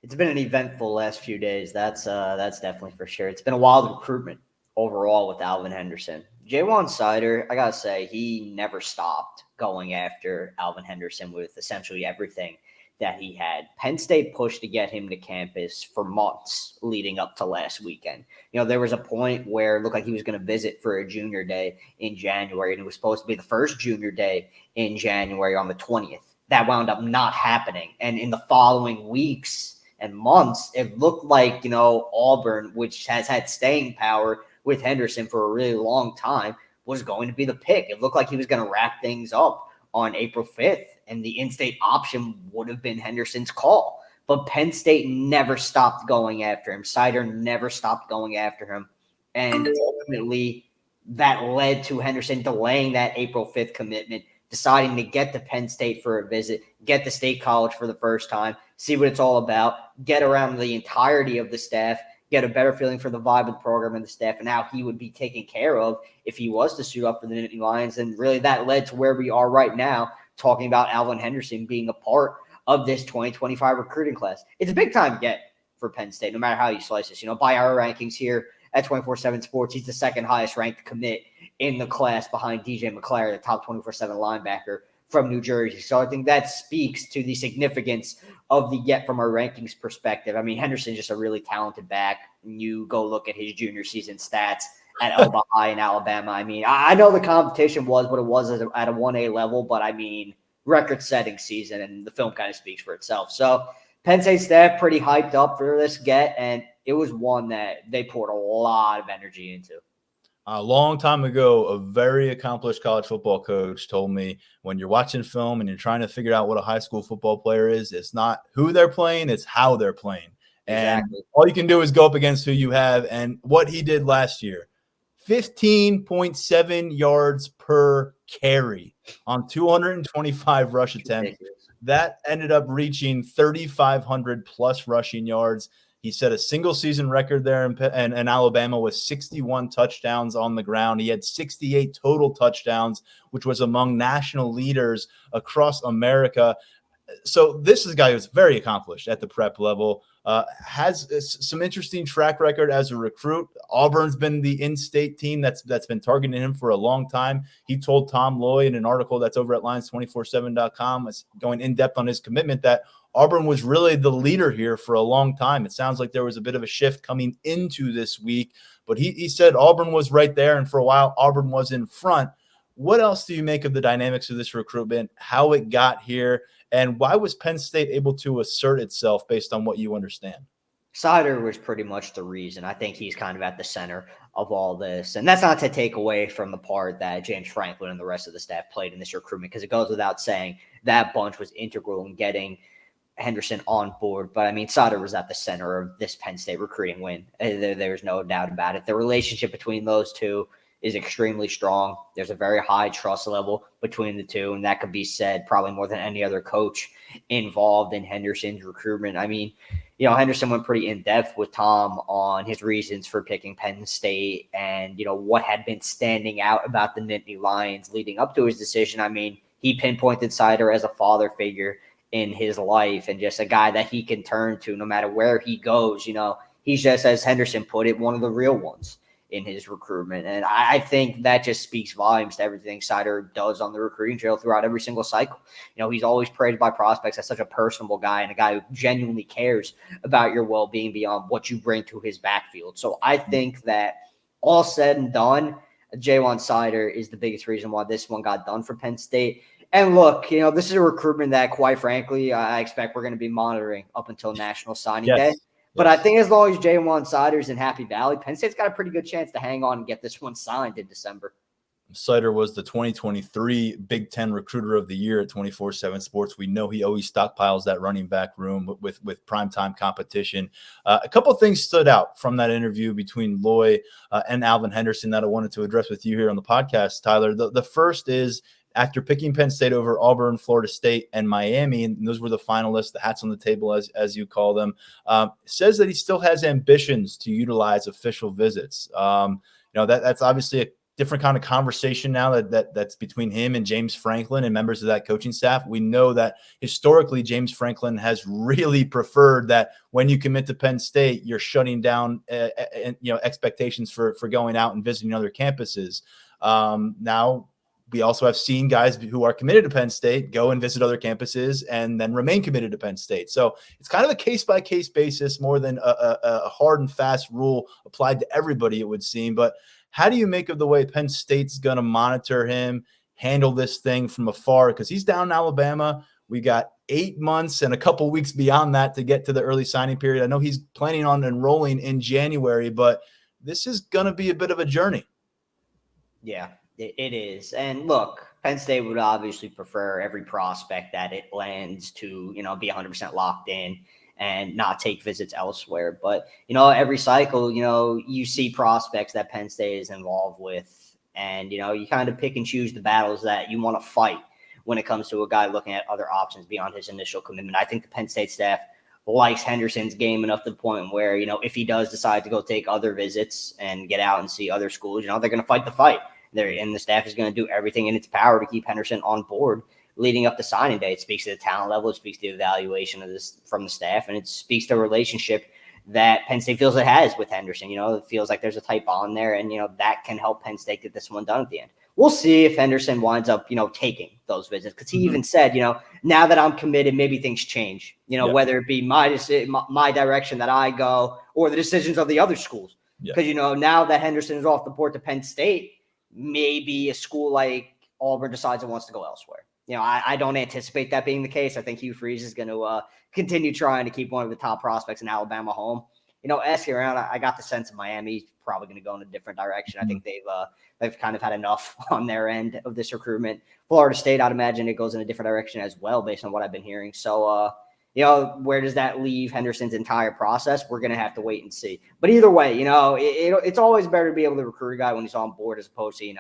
It's been an eventful last few days. That's definitely for sure. It's been a wild recruitment overall with Alvin Henderson. Jaywan Sider, I got to say, he never stopped going after Alvin Henderson with essentially everything that he had. Penn State pushed to get him to campus for months leading up to last weekend. There was a point where it looked like he was going to visit for a junior day in January, and it was supposed to be the first junior day in January on the 20th. That wound up not happening. And in the following weeks and months, it looked like, Auburn, which has had staying power with Henderson for a really long time, was going to be the pick. It looked like he was going to wrap things up on April 5th, and the in-state option would have been Henderson's call. But Penn State never stopped going after him. Sider never stopped going after him. And ultimately, that led to Henderson delaying that April 5th commitment, deciding to get to Penn State for a visit, get to State College for the first time, see what it's all about, get around the entirety of the staff, get a better feeling for the vibe of the program and the staff, and how he would be taken care of if he was to suit up for the Nittany Lions. And really that led to where we are right now, talking about Alvin Henderson being a part of this 2025 recruiting class. It's a big-time get for Penn State, no matter how you slice this. By our rankings here at 24/7 Sports, he's the second highest-ranked commit in the class behind DJ McClary, the top 24/7 linebacker from New Jersey. So I think that speaks to the significance of the get from our rankings perspective. I mean, Henderson's just a really talented back. You go look at his junior season stats at Elba High in Alabama. I mean, I know the competition was what it was at a 1A level, but I mean, record-setting season, and the film kind of speaks for itself. So Penn State staff pretty hyped up for this get, and it was one that they poured a lot of energy into. A long time ago, a very accomplished college football coach told me, when you're watching film and you're trying to figure out what a high school football player is, it's not who they're playing, it's how they're playing. And exactly. All you can do is go up against who you have. And what he did last year, 15.7 yards per carry on 225 rush attempts. That ended up reaching 3,500 plus rushing yards. He set a single season record there in Alabama with 61 touchdowns on the ground. He had 68 total touchdowns, which was among national leaders across America. So this is a guy who's very accomplished at the prep level, has some interesting track record as a recruit. Auburn's been the in-state team that's been targeting him for a long time. He told Tom Loy in an article that's over at Lions247.com, going in depth on his commitment, that Auburn was really the leader here for a long time. It sounds like there was a bit of a shift coming into this week, but he said Auburn was right there, and for a while Auburn was in front. What else do you make of the dynamics of this recruitment, how it got here, and why was Penn State able to assert itself based on what you understand? Sider was pretty much the reason. I think he's kind of at the center of all this. And that's not to take away from the part that James Franklin and the rest of the staff played in this recruitment, because it goes without saying that bunch was integral in getting Henderson on board. But I mean, Sider was at the center of this Penn State recruiting win. There's no doubt about it. The relationship between those two is extremely strong. There's a very high trust level between the two, and that could be said probably more than any other coach involved in Henderson's recruitment. I mean, Henderson went pretty in-depth with Tom on his reasons for picking Penn State and, what had been standing out about the Nittany Lions leading up to his decision. I mean, he pinpointed Sider as a father figure in his life and just a guy that he can turn to no matter where he goes. He's just, as Henderson put it, one of the real ones in his recruitment. And I think that just speaks volumes to everything Sider does on the recruiting trail throughout every single cycle. He's always praised by prospects as such a personable guy and a guy who genuinely cares about your well-being beyond what you bring to his backfield. So I think that all said and done, Ja'Juan Sider is the biggest reason why this one got done for Penn State. And look, this is a recruitment that, quite frankly, I expect we're going to be monitoring up until National Signing Day. But I think as long as Ja'Juan Sider's in Happy Valley, Penn State's got a pretty good chance to hang on and get this one signed in December. Sider was the 2023 Big Ten Recruiter of the Year at 24/7 Sports. We know he always stockpiles that running back room with primetime competition. A couple of things stood out from that interview between Loy and Alvin Henderson that I wanted to address with you here on the podcast, Tyler. The first is, after picking Penn State over Auburn, Florida State, and Miami, and those were the finalists, the hats on the table, as you call them, says that he still has ambitions to utilize official visits. That's obviously a different kind of conversation now that's between him and James Franklin and members of that coaching staff. We know that historically James Franklin has really preferred that when you commit to Penn State, you're shutting down expectations for going out and visiting other campuses. Now, we also have seen guys who are committed to Penn State go and visit other campuses and then remain committed to Penn State. So it's kind of a case-by-case basis more than a hard and fast rule applied to everybody, it would seem. But how do you make of the way Penn State's going to monitor him, handle this thing from afar? Because he's down in Alabama. We got 8 months and a couple weeks beyond that to get to the early signing period. I know he's planning on enrolling in January, but this is going to be a bit of a journey. Yeah. It is. And look, Penn State would obviously prefer every prospect that it lands to, be 100% locked in and not take visits elsewhere. But, every cycle, you see prospects that Penn State is involved with. And, you kind of pick and choose the battles that you want to fight when it comes to a guy looking at other options beyond his initial commitment. I think the Penn State staff likes Henderson's game enough to the point where, if he does decide to go take other visits and get out and see other schools, they're going to fight the fight. And the staff is going to do everything in its power to keep Henderson on board leading up to signing day. It speaks to the talent level. It speaks to the evaluation of this from the staff, and it speaks to the relationship that Penn State feels it has with Henderson. It feels like there's a tight bond there, and, that can help Penn State get this one done at the end. We'll see if Henderson winds up, taking those visits, because he even said, now that I'm committed, maybe things change, whether it be my direction that I go or the decisions of the other schools. Because, now that Henderson is off the board to Penn State, maybe a school like Auburn decides it wants to go elsewhere. I don't anticipate that being the case. I think Hugh Freeze is going to continue trying to keep one of the top prospects in Alabama home. Asking around, I got the sense of Miami's probably going to go in a different direction. I think they've kind of had enough on their end of this recruitment. Florida State, I'd imagine it goes in a different direction as well, based on what I've been hearing. So, where does that leave Henderson's entire process? We're going to have to wait and see. But either way, it's always better to be able to recruit a guy when he's on board as opposed to,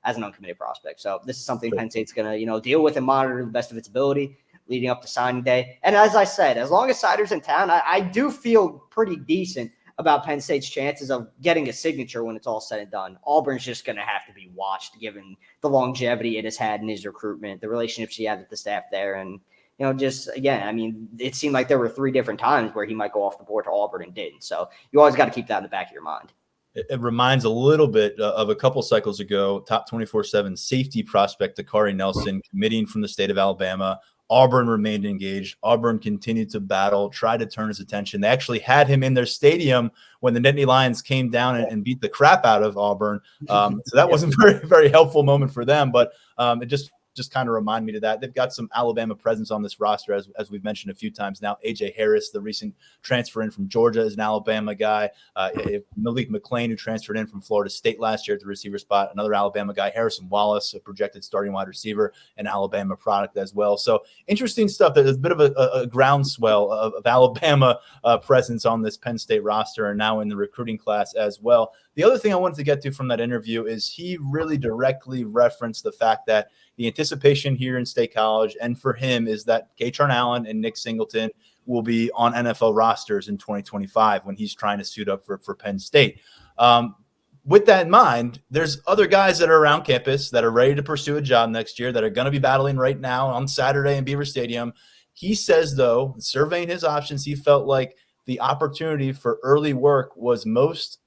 as an uncommitted prospect. So this is something Penn State's going to, deal with and monitor to the best of its ability leading up to signing day. And as I said, as long as Sider's in town, I do feel pretty decent about Penn State's chances of getting a signature when it's all said and done. Auburn's just going to have to be watched given the longevity it has had in his recruitment, the relationships he had with the staff there, and it seemed like there were 3 different times where he might go off the board to Auburn and didn't. So you always got to keep that in the back of your mind. It reminds a little bit of a couple cycles ago, top 24/7 safety prospect Dakari Nelson committing from the state of Alabama. Auburn remained engaged. Auburn continued to battle, tried to turn his attention. They actually had him in their stadium when the Nittany Lions came down and beat the crap out of Auburn. So that wasn't very, very helpful moment for them. But it just just kind of remind me to that. They've got some Alabama presence on this roster, as we've mentioned a few times now. A.J. Harris, the recent transfer in from Georgia, is an Alabama guy. Malik McClain, who transferred in from Florida State last year at the receiver spot, another Alabama guy. Harrison Wallace, a projected starting wide receiver, an Alabama product as well. So interesting stuff. There's a bit of a groundswell of Alabama presence on this Penn State roster and now in the recruiting class as well. The other thing I wanted to get to from that interview is he really directly referenced the fact that the anticipation here in State College and for him is that Kaytron Allen and Nick Singleton will be on NFL rosters in 2025 when he's trying to suit up for Penn State. With that in mind, there's other guys that are around campus that are ready to pursue a job next year that are going to be battling right now on Saturday in Beaver Stadium. He says, though, surveying his options, he felt like the opportunity for early work was most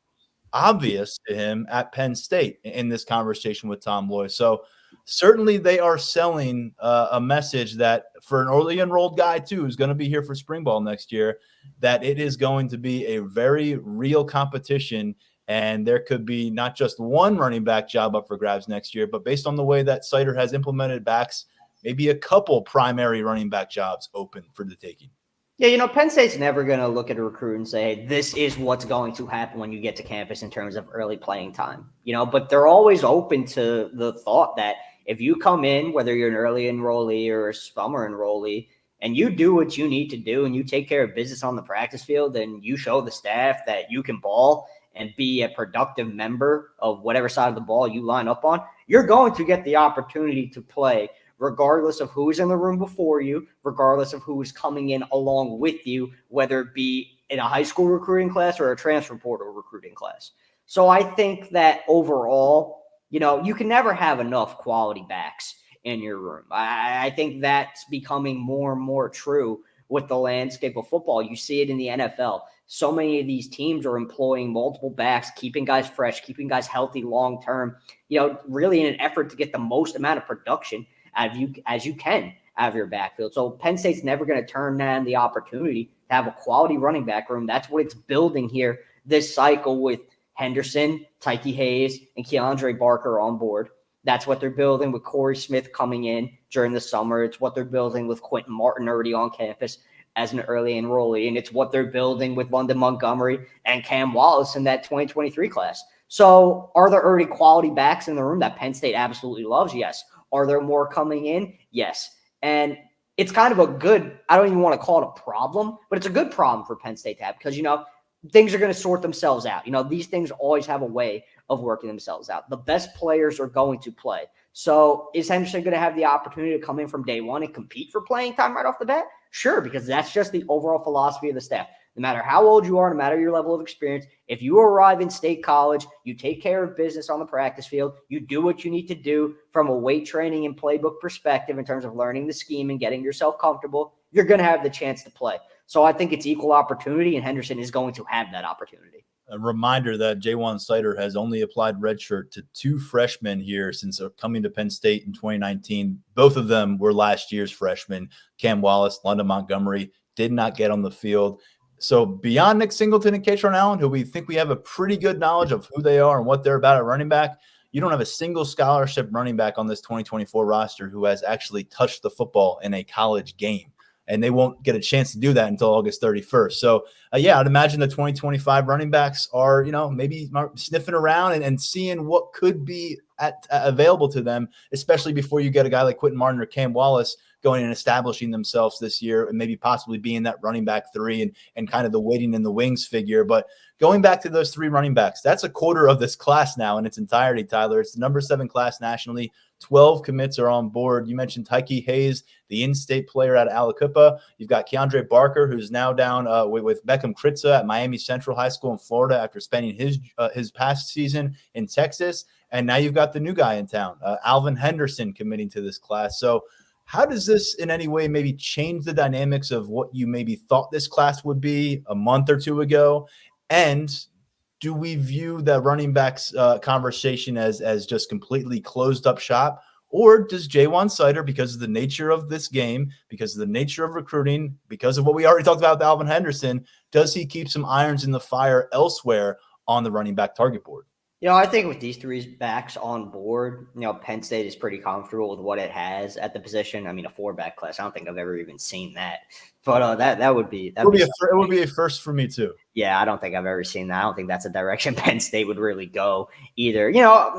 obvious to him at Penn State in this conversation with Tom Loy. So certainly they are selling a message that for an early enrolled guy too, who's going to be here for spring ball next year, that it is going to be a very real competition. And there could be not just one running back job up for grabs next year, but based on the way that Sider has implemented backs, maybe a couple primary running back jobs open for the taking. Yeah, Penn State's never going to look at a recruit and say, hey, this is what's going to happen when you get to campus in terms of early playing time. But they're always open to the thought that if you come in, whether you're an early enrollee or a summer enrollee, and you do what you need to do and you take care of business on the practice field and you show the staff that you can ball and be a productive member of whatever side of the ball you line up on, you're going to get the opportunity to play regardless of who's in the room before you, regardless of who's coming in along with you, whether it be in a high school recruiting class or a transfer portal recruiting class. So I think that overall, you can never have enough quality backs in your room. I think that's becoming more and more true with the landscape of football. You see it in the NFL. So many of these teams are employing multiple backs, keeping guys fresh, keeping guys healthy long-term, really in an effort to get the most amount of production as you can out of your backfield. So Penn State's never going to turn down the opportunity to have a quality running back room. That's what it's building here this cycle with Henderson, Tyke Hayes, and Keandre Barker on board. That's what they're building with Corey Smith coming in during the summer. It's what they're building with Quentin Martin already on campus as an early enrollee. And it's what they're building with London Montgomery and Cam Wallace in that 2023 class. So are there already quality backs in the room that Penn State absolutely loves? Yes. Are there more coming in? Yes. And it's kind of a good, I don't even want to call it a problem, but it's a good problem for Penn State to have because, things are going to sort themselves out. These things always have a way of working themselves out. The best players are going to play. So is Henderson going to have the opportunity to come in from day one and compete for playing time right off the bat? Sure, because that's just the overall philosophy of the staff. No matter how old you are, no matter your level of experience, if you arrive in State College, you take care of business on the practice field, you do what you need to do from a weight training and playbook perspective in terms of learning the scheme and getting yourself comfortable, you're going to have the chance to play. So I think it's equal opportunity, and Henderson is going to have that opportunity. A reminder that Jaywan Sider has only applied redshirt to 2 freshmen here since coming to Penn State in 2019. Both of them were last year's freshmen. Cam Wallace, London Montgomery did not get on the field. So beyond Nick Singleton and Kaytron Allen, who we think we have a pretty good knowledge of who they are and what they're about at running back, you don't have a single scholarship running back on this 2024 roster who has actually touched the football in a college game. And they won't get a chance to do that until August 31st. So, I'd imagine the 2025 running backs are, maybe sniffing around and seeing what could be available to them, especially before you get a guy like Quentin Martin or Cam Wallace going and establishing themselves this year and maybe possibly being that running back 3 and kind of the waiting in the wings figure. But going back to those 3 running backs, that's a quarter of this class now in its entirety, Tyler. It's the number 7 class nationally. 12 commits are on board. You mentioned Tyke Hayes, the in-state player out of Aliquippa. You've got Keandre Barker, who's now down with Beckham Kritza at Miami Central High School in Florida after spending his past season in Texas. And now you've got the new guy in town, Alvin Henderson, committing to this class. So how does this in any way maybe change the dynamics of what you maybe thought this class would be a month or 2 ago? And do we view the running backs conversation as just completely closed up shop? Or does Jaywan Sider, because of the nature of this game, because of the nature of recruiting, because of what we already talked about with Alvin Henderson, does he keep some irons in the fire elsewhere on the running back target board? I think with these three backs on board, Penn State is pretty comfortable with what it has at the position. I mean, a 4-back class, I don't think I've ever even seen that. But that would be it would be a first for me too. Yeah, I don't think I've ever seen that. I don't think that's a direction Penn State would really go either.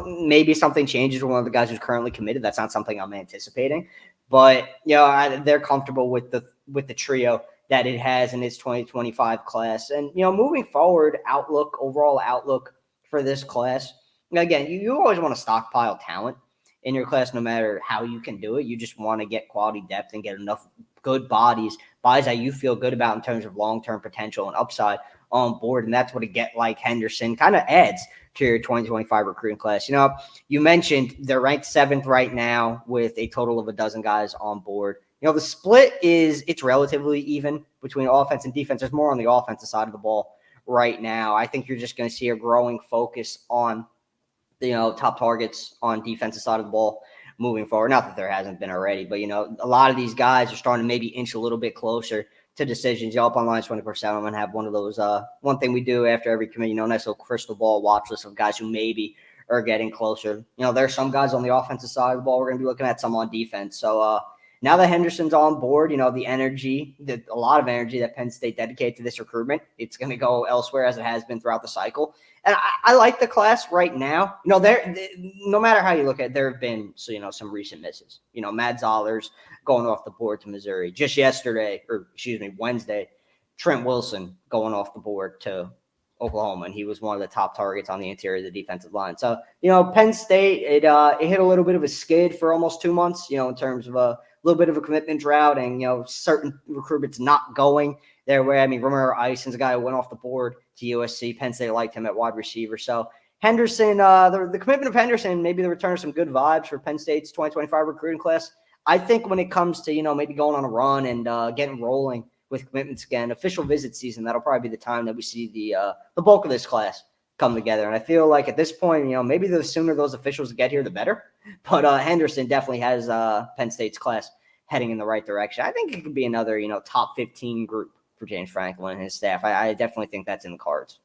Maybe something changes with one of the guys who's currently committed. That's not something I'm anticipating. But they're comfortable with the trio that it has in its 2025 class. And moving forward, overall outlook for this class. Again, you always want to stockpile talent in your class, no matter how you can do it. You just want to get quality depth and get enough good bodies that you feel good about in terms of long-term potential and upside on board. And that's what a get like Henderson kind of adds to your 2025 recruiting class. You mentioned they're ranked 7th right now with a total of a dozen guys on board. The split it's relatively even between offense and defense. There's more on the offensive side of the ball right now. I think you're just going to see a growing focus on the top targets on defensive side of the ball moving forward. Not that there hasn't been already, but a lot of these guys are starting to maybe inch a little bit closer to decisions. Up online 24/7. I'm gonna have one of those. One thing we do after every committee, nice little crystal ball watch list of guys who maybe are getting closer. There's some guys on the offensive side of the ball we're gonna be looking at, some on defense. So now that Henderson's on board, a lot of energy that Penn State dedicated to this recruitment, it's going to go elsewhere as it has been throughout the cycle. And I like the class right now. No matter how you look at it, there have been some recent misses. Matt Zoller's going off the board to Missouri just Wednesday. Trent Wilson going off the board to Oklahoma, and he was one of the top targets on the interior of the defensive line. So Penn State it hit a little bit of a skid for almost 2 months. In terms of a little bit of a commitment drought, and certain recruitments not going their way. I mean, remember Ison's a guy who went off the board to USC. Penn State liked him at wide receiver. So Henderson, the commitment of Henderson, maybe the return of some good vibes for Penn State's 2025 recruiting class. I think when it comes to maybe going on a run and getting rolling with commitments again, official visit season, that'll probably be the time that we see the bulk of this class come together. And I feel like at this point, maybe the sooner those officials get here, the better. But Henderson definitely has Penn State's class heading in the right direction. I think it could be another, top 15 group for James Franklin and his staff. I definitely think that's in the cards.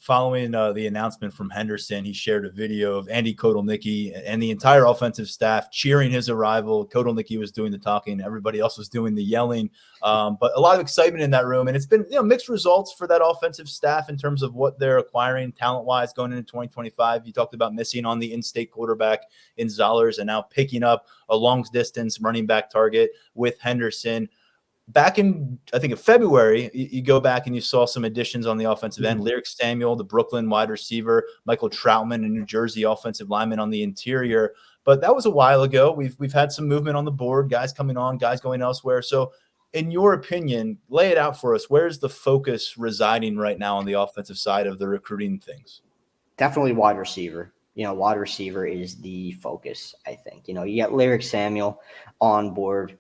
Following the announcement from Henderson, he shared a video of Andy Kotelnicki and the entire offensive staff cheering his arrival. Kotelnicki was doing the talking. Everybody else was doing the yelling. But a lot of excitement in that room. And it's been mixed results for that offensive staff in terms of what they're acquiring talent-wise going into 2025. You talked about missing on the in-state quarterback in Zollers and now picking up a long-distance running back target with Henderson. Back in, I think, in February, you go back and you saw some additions on the offensive end. Lyric Samuel, the Brooklyn wide receiver, Michael Troutman, a New Jersey offensive lineman on the interior. But that was a while ago. We've had some movement on the board, guys coming on, guys going elsewhere. So in your opinion, lay it out for us. Where's the focus residing right now on the offensive side of the recruiting things? Definitely wide receiver. Wide receiver is the focus, I think. You get Lyric Samuel on board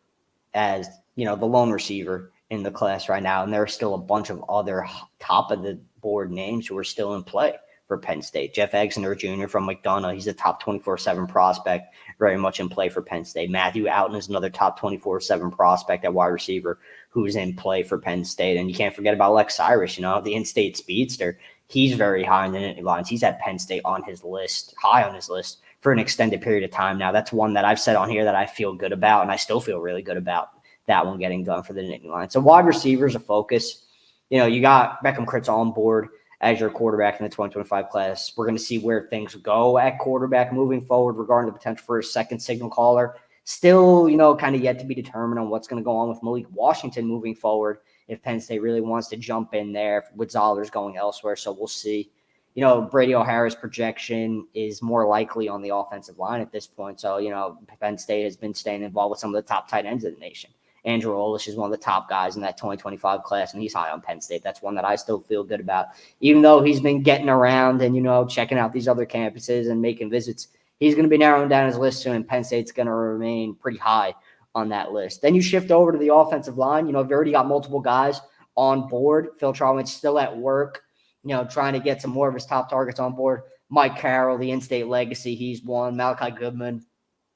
as the lone receiver in the class right now. And there are still a bunch of other top of the board names who are still in play for Penn State. Jeff Exner Jr. from McDonough. He's a top 24/7 prospect, very much in play for Penn State. Matthew Outen is another top 24/7 prospect at wide receiver who's in play for Penn State. And you can't forget about Lex Cyrus, the in-state speedster. He's very high in the Nittany Lions. He's at Penn State high on his list for an extended period of time now. That's one that I've said on here that I feel good about, and I still feel really good about that one getting done for the Nittany Lions. So wide receivers a focus. You got Beckham Kritz on board as your quarterback in the 2025 class. We're going to see where things go at quarterback moving forward regarding the potential for a second signal caller. Still, kind of yet to be determined on what's going to go on with Malik Washington moving forward if Penn State really wants to jump in there with Zollers going elsewhere. So we'll see. Brady O'Hara's projection is more likely on the offensive line at this point. So, Penn State has been staying involved with some of the top tight ends of the nation. Andrew Olish is one of the top guys in that 2025 class, and he's high on Penn State. That's one that I still feel good about. Even though he's been getting around and, checking out these other campuses and making visits, he's going to be narrowing down his list soon, and Penn State's going to remain pretty high on that list. Then you shift over to the offensive line. You've already got multiple guys on board. Phil Trotman's still at work, trying to get some more of his top targets on board. Mike Carroll, the in-state legacy, he's one. Malachi Goodman,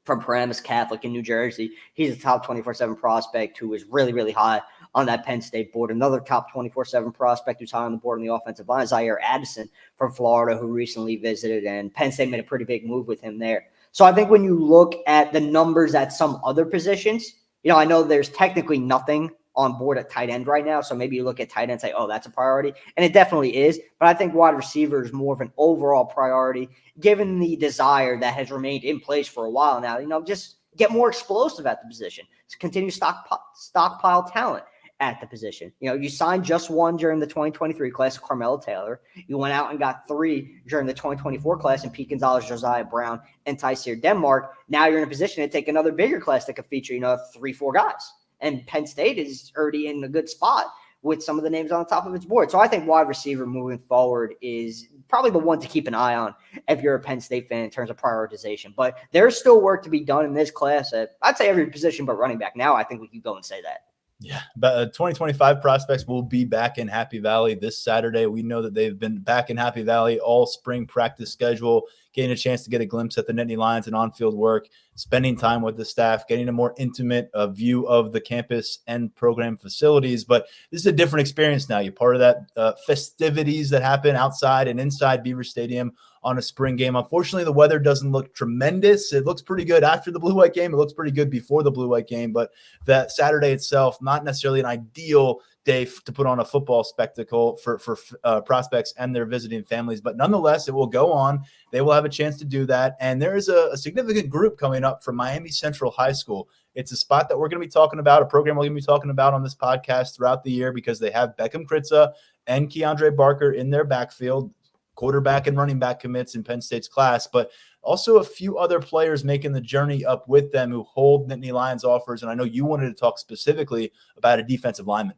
from Paramus Catholic in New Jersey. He's a top 24/7 prospect who is really, really high on that Penn State board. Another top 24/7 prospect who's high on the board on the offensive line is Zaire Addison from Florida, who recently visited, and Penn State made a pretty big move with him there. So I think when you look at the numbers at some other positions, I know there's technically nothing on board at tight end right now. So maybe you look at tight end and say, oh, that's a priority. And it definitely is. But I think wide receiver is more of an overall priority, given the desire that has remained in place for a while now. Just get more explosive at the position. To continue stockpile talent at the position. You signed just one during the 2023 class, Carmelo Taylor. You went out and got 3 during the 2024 class in Pete Gonzalez, Josiah Brown, and Tyseer Denmark. Now you're in a position to take another bigger class that could feature, 3-4 guys. And Penn State is already in a good spot with some of the names on the top of its board. So I think wide receiver moving forward is probably the one to keep an eye on if you're a Penn State fan in terms of prioritization. But there's still work to be done in this class at, I'd say, every position but running back. Now I think we can go and say that. Yeah, but 2025 prospects will be back in Happy Valley this Saturday. We know that they've been back in Happy Valley all spring practice schedule, getting a chance to get a glimpse at the Nittany Lions and on-field work, spending time with the staff, getting a more intimate view of the campus and program facilities. But this is a different experience now. You're part of that festivities that happen outside and inside Beaver Stadium on a spring game. Unfortunately, the weather doesn't look tremendous. It looks pretty good after the blue-white game. It looks pretty good before the blue-white game, but that Saturday itself, not necessarily an ideal day to put on a football spectacle for prospects and their visiting families. But nonetheless, it will go on. They will have a chance to do that. And there is a significant group coming up from Miami Central High School. It's a spot that we're going to be talking about, a program we're going to be talking about on this podcast throughout the year, because they have Beckham Kritza and Keandre Barker in their backfield, quarterback and running back commits in Penn State's class, but also a few other players making the journey up with them who hold Nittany Lions offers. And I know you wanted to talk specifically about a defensive lineman.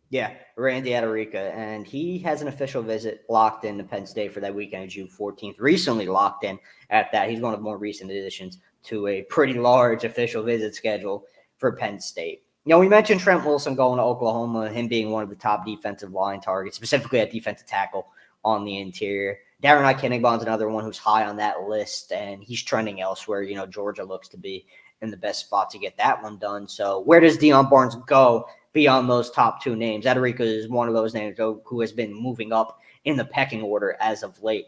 Yeah, Randy Adarica, and he has an official visit locked in to Penn State for that weekend of June 14th, recently locked in at that. He's one of the more recent additions to a pretty large official visit schedule for Penn State. We mentioned Trent Wilson going to Oklahoma, him being one of the top defensive line targets, specifically at defensive tackle on the interior. Darren Ikennegbon's another one who's high on that list, and he's trending elsewhere. Georgia looks to be in the best spot to get that one done. So where does Deion Barnes go beyond those top 2 names? Adarica is one of those names who has been moving up in the pecking order as of late.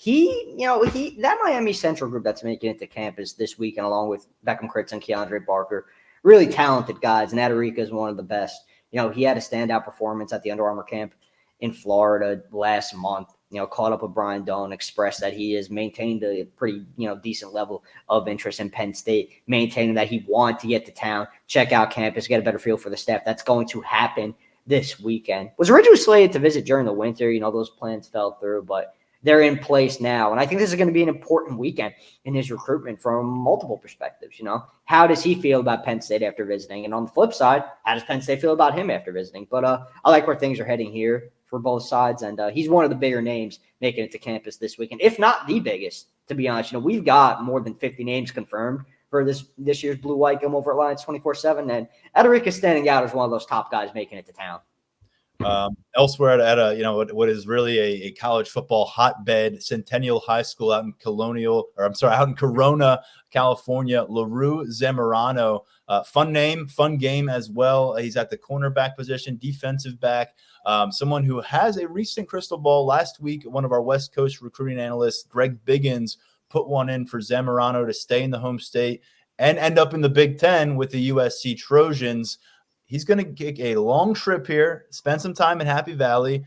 That Miami Central group that's making it to campus this weekend, along with Beckham Kritz and Keandre Barker, really talented guys, and Adarica is one of the best. He had a standout performance at the Under Armour camp in Florida last month. Caught up with Brian Doan, expressed that he has maintained a pretty, decent level of interest in Penn State, maintaining that he wanted to get to town, check out campus, get a better feel for the staff. That's going to happen this weekend. Was originally slated to visit during the winter. Those plans fell through, but they're in place now. And I think this is going to be an important weekend in his recruitment from multiple perspectives. How does he feel about Penn State after visiting? And on the flip side, how does Penn State feel about him after visiting? But I like where things are heading here for both sides. And he's one of the bigger names making it to campus this weekend, if not the biggest, to be honest. We've got more than 50 names confirmed for this year's blue-white game over at Lions 24/7. And Adarica is standing out as one of those top guys making it to town. Elsewhere at what is really a college football hotbed, Centennial High School out in out in Corona, California, LaRue Zamorano, fun name, fun game as well. He's at the cornerback position, defensive back, someone who has a recent crystal ball. Last week, one of our West Coast recruiting analysts, Greg Biggins, put one in for Zamorano to stay in the home state and end up in the Big Ten with the USC Trojans. He's going to take a long trip here, spend some time in Happy Valley.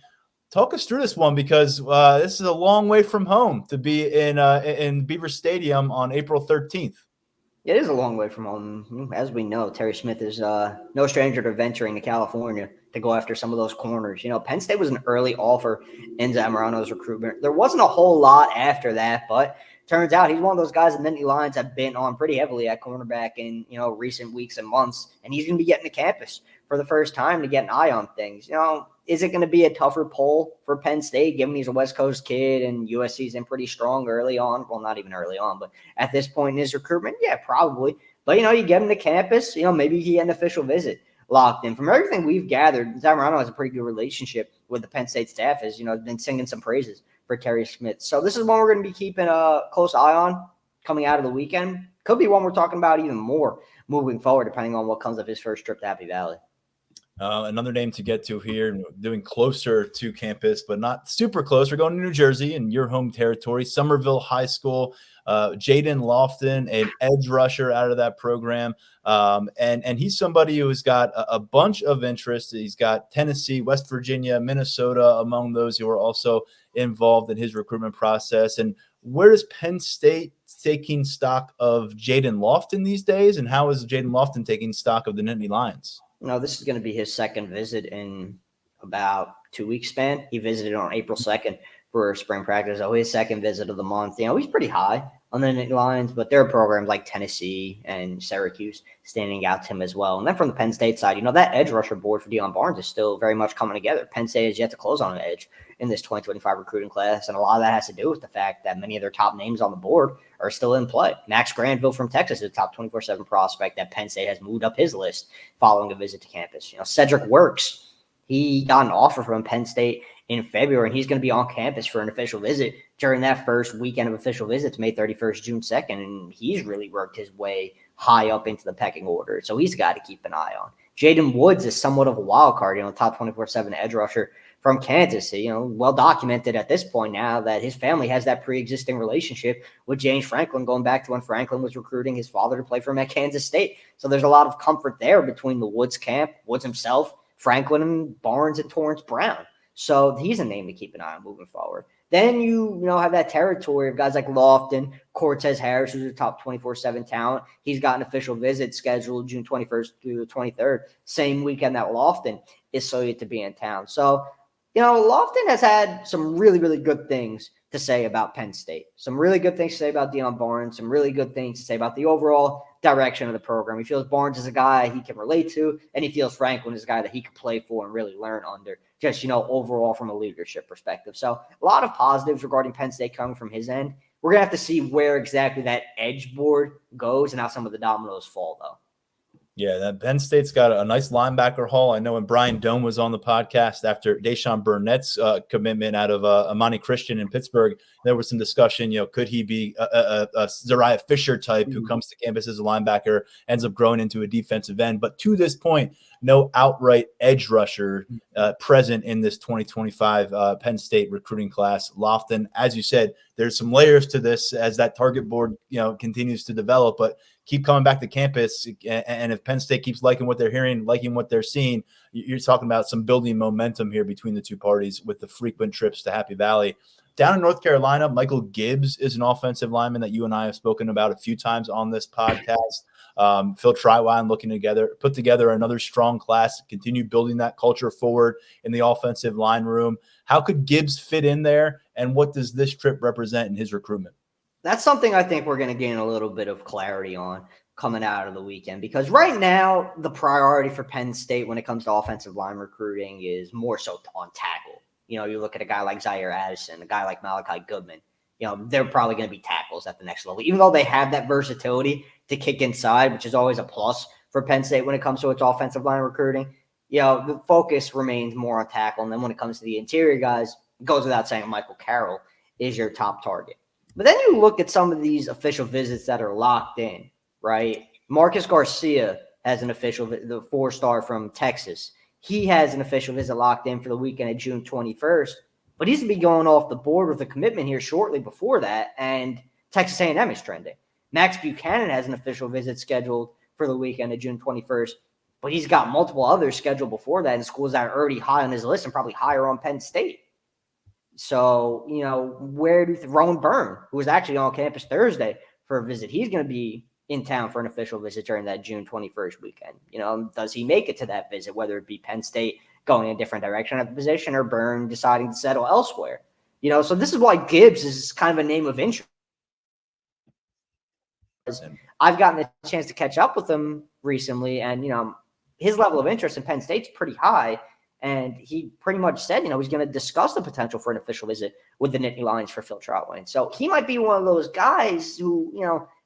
Talk us through this one, because this is a long way from home to be in Beaver Stadium on April 13th. It is a long way from home. As we know, Terry Smith is no stranger to venturing to California to go after some of those corners. Penn State was an early offer in Zamorano's recruitment. There wasn't a whole lot after that, but turns out he's one of those guys that Nittany Lions have been on pretty heavily at cornerback in, recent weeks and months. And he's going to be getting to campus for the first time to get an eye on things. Is it going to be a tougher pull for Penn State, given he's a West Coast kid and USC's in pretty strong early on? Well, not even early on, but at this point in his recruitment, yeah, probably. But, you get him to campus, maybe he had an official visit locked in. From everything we've gathered, Zamorano has a pretty good relationship with the Penn State staff, has, been singing some praises for Terry Smith. So this is one we're going to be keeping a close eye on coming out of the weekend. Could be one we're talking about even more moving forward, depending on what comes of his first trip to Happy Valley. Another name to get to here, doing closer to campus, but not super close. We're going to New Jersey in your home territory, Somerville High School. Jaden Lofton, an edge rusher out of that program. And he's somebody who has got a bunch of interest. He's got Tennessee, West Virginia, Minnesota among those who are also involved in his recruitment process. And where is Penn State taking stock of Jaden Lofton these days? And how is Jaden Lofton taking stock of the Nittany Lions? This is going to be his second visit in about 2 weeks span. He visited on April 2nd for spring practice. So his second visit of the month. He's pretty high on the Nittany Lions, but there are programs like Tennessee and Syracuse standing out to him as well. And then from the Penn State side, that edge rusher board for Deion Barnes is still very much coming together. Penn State has yet to close on an edge in this 2025 recruiting class, and a lot of that has to do with the fact that many of their top names on the board are still in play. Max Granville from Texas is a top 24/7 prospect that Penn State has moved up his list following a visit to campus. Cedric Works, he got an offer from Penn State in February, and he's going to be on campus for an official visit during that first weekend of official visits, May 31st, June 2nd, and he's really worked his way high up into the pecking order, so he's got to keep an eye on. Jaden Woods is somewhat of a wild card, top 24/7 edge rusher from Kansas. Well documented at this point now that his family has that pre-existing relationship with James Franklin, going back to when Franklin was recruiting his father to play for him at Kansas State. So there's a lot of comfort there between the Woods camp, Woods himself, Franklin, and Barnes and Torrance Brown. So he's a name to keep an eye on moving forward. Then you have that territory of guys like Lofton, Cortez Harris, who's a top 24/7 talent. He's got an official visit scheduled June 21st through the 23rd, same weekend that Lofton is slated to be in town. So, Lofton has had some really, really good things to say about Penn State, some really good things to say about Deion Barnes, some really good things to say about the overall direction of the program. He feels Barnes is a guy he can relate to, and he feels Franklin is a guy that he can play for and really learn under, just, overall from a leadership perspective. So a lot of positives regarding Penn State coming from his end. We're going to have to see where exactly that edge board goes and how some of the dominoes fall, though. Yeah, that Penn State's got a nice linebacker haul. I know when Brian Dohm was on the podcast after Deshaun Burnett's commitment out of Amani Christian in Pittsburgh, there was some discussion, could he be a Zariah Fisher type who comes to campus as a linebacker, ends up growing into a defensive end. But to this point, no outright edge rusher present in this 2025 Penn State recruiting class. Lofton, as you said, there's some layers to this as that target board, continues to develop, but keep coming back to campus. And if Penn State keeps liking what they're hearing, liking what they're seeing, you're talking about some building momentum here between the two parties with the frequent trips to Happy Valley. Down in North Carolina, Michael Gibbs is an offensive lineman that you and I have spoken about a few times on this podcast. Phil Trywine put together another strong class, continue building that culture forward in the offensive line room. How could Gibbs fit in there, and what does this trip represent in his recruitment? That's something I think we're going to gain a little bit of clarity on coming out of the weekend, because right now the priority for Penn State when it comes to offensive line recruiting is more so on tackle. You look at a guy like Zaire Addison, a guy like Malachi Goodman, they're probably going to be tackles at the next level, even though they have that versatility to kick inside, which is always a plus for Penn State when it comes to its offensive line recruiting. The focus remains more on tackle. And then when it comes to the interior guys, it goes without saying Michael Carroll is your top target. But then you look at some of these official visits that are locked in, right? Marcus Garcia has an official, the 4-star from Texas. He has an official visit locked in for the weekend of June 21st, but he's going to be going off the board with a commitment here shortly before that, and Texas A&M is trending. Max Buchanan has an official visit scheduled for the weekend of June 21st, but he's got multiple others scheduled before that in schools that are already high on his list and probably higher on Penn State. So, where do Rowan Byrne, who was actually on campus Thursday for a visit, he's going to be in town for an official visit during that June 21st weekend. Does he make it to that visit, whether it be Penn State going in a different direction at the position or Byrne deciding to settle elsewhere? So this is why Gibbs is kind of a name of interest. I've gotten a chance to catch up with him recently, and, his level of interest in Penn State's pretty high. And he pretty much said, he's going to discuss the potential for an official visit with the Nittany Lions for Phil Trotwine. So he might be one of those guys who,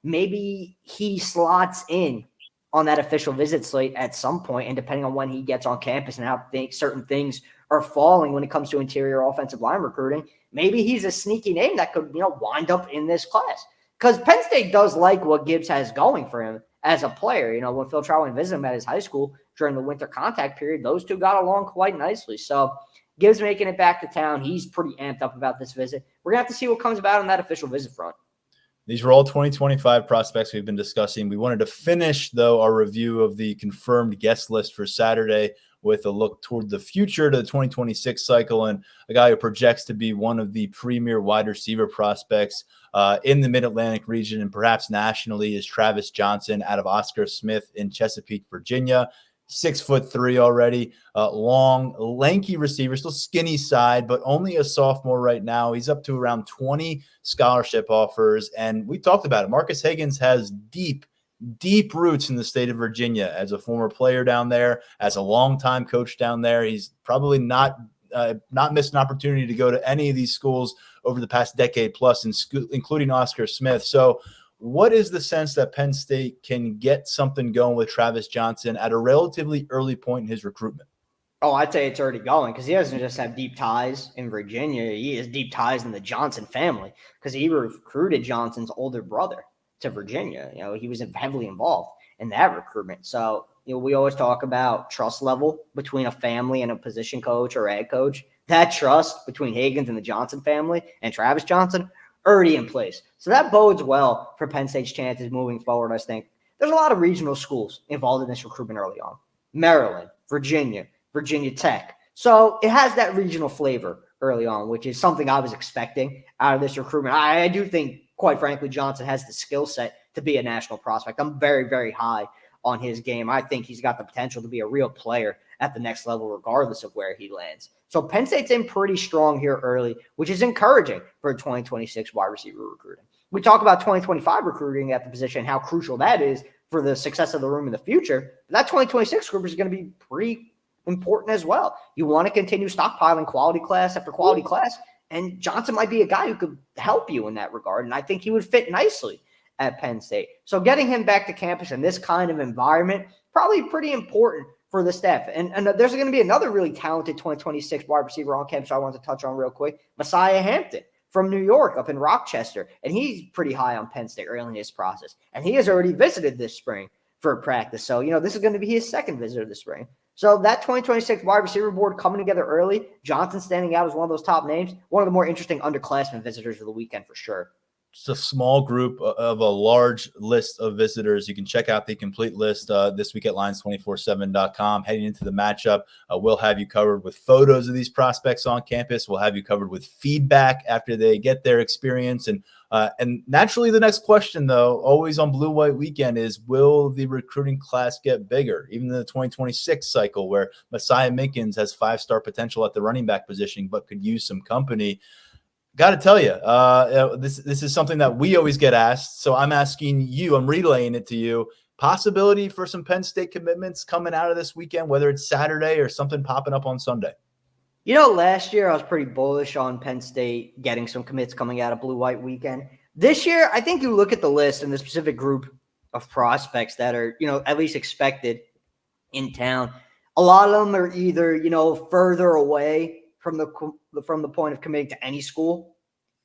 maybe he slots in on that official visit slate at some point, and depending on when he gets on campus and how certain things are falling when it comes to interior offensive line recruiting, maybe he's a sneaky name that could, wind up in this class. because Penn State does like what Gibbs has going for him as a player. You know, when Phil Trout went and visited him at his high school during the winter contact period, those two got along quite nicely. So Gibbs making it back to town. He's pretty amped up about this visit. We're going to have to see what comes about on that official visit front. These were all 2025 prospects we've been discussing. We wanted to finish, though, our review of the confirmed guest list for Saturday with a look toward the future to the 2026 cycle, and a guy who projects to be one of the premier wide receiver prospects in the Mid-Atlantic region and perhaps nationally is Travis Johnson out of Oscar Smith in Chesapeake, Virginia. 6'3" already, long, lanky receiver, still skinny side, but only a sophomore right now. He's up to around 20 scholarship offers. And we talked about it. Marcus Higgins has deep roots in the state of Virginia as a former player down there, as a longtime coach down there. He's probably not missed an opportunity to go to any of these schools over the past decade plus, including Oscar Smith. So what is the sense that Penn State can get something going with Travis Johnson at a relatively early point in his recruitment? Oh, I'd say it's already going because he doesn't just have deep ties in Virginia. He has deep ties in the Johnson family because he recruited Johnson's older brother to Virginia. You know, he was heavily involved in that recruitment. So, you know, we always talk about trust level between a family and a position coach or ag coach. That trust between Higgins and the Johnson family and Travis Johnson already in place. So that bodes well for Penn State's chances moving forward, I think. There's a lot of regional schools involved in this recruitment early on. Maryland, Virginia, Virginia Tech. So it has that regional flavor early on, which is something I was expecting out of this recruitment. I do think, quite frankly, Johnson has the skill set to be a national prospect. I'm very, very high on his game. I think he's got the potential to be a real player at the next level, regardless of where he lands. So Penn State's in pretty strong here early, which is encouraging for 2026 wide receiver recruiting. We talk about 2025 recruiting at the position, how crucial that is for the success of the room in the future. But that 2026 group is going to be pretty important as well. You want to continue stockpiling quality class after quality class, and Johnson might be a guy who could help you in that regard, and I think he would fit nicely at Penn State. So getting him back to campus in this kind of environment, probably pretty important for the staff. And there's going to be another really talented 2026 wide receiver on campus I want to touch on real quick, Messiah Hampton from New York up in Rochester. And he's pretty high on Penn State early in his process. And he has already visited this spring for practice. So, you know, this is going to be his second visit this spring. So that 2026 wide receiver board coming together early, Johnson standing out as one of those top names, one of the more interesting underclassmen visitors of the weekend for sure. It's a small group of a large list of visitors. You can check out the complete list this week at Lions247.com. Heading into the matchup, we'll have you covered with photos of these prospects on campus. We'll have you covered with feedback after they get their experience. And naturally, the next question, though, always on Blue White Weekend is, will the recruiting class get bigger? Even in the 2026 cycle, where Messiah Minkins has 5-star potential at the running back position, but could use some company. Got to tell you, this is something that we always get asked. So I'm asking you, I'm relaying it to you. Possibility for some Penn State commitments coming out of this weekend, whether it's Saturday or something popping up on Sunday. You know, last year I was pretty bullish on Penn State getting some commits coming out of Blue White Weekend. This year, I think you look at the list and the specific group of prospects that are, you know, at least expected in town. A lot of them are either, you know, further away from the point of committing to any school.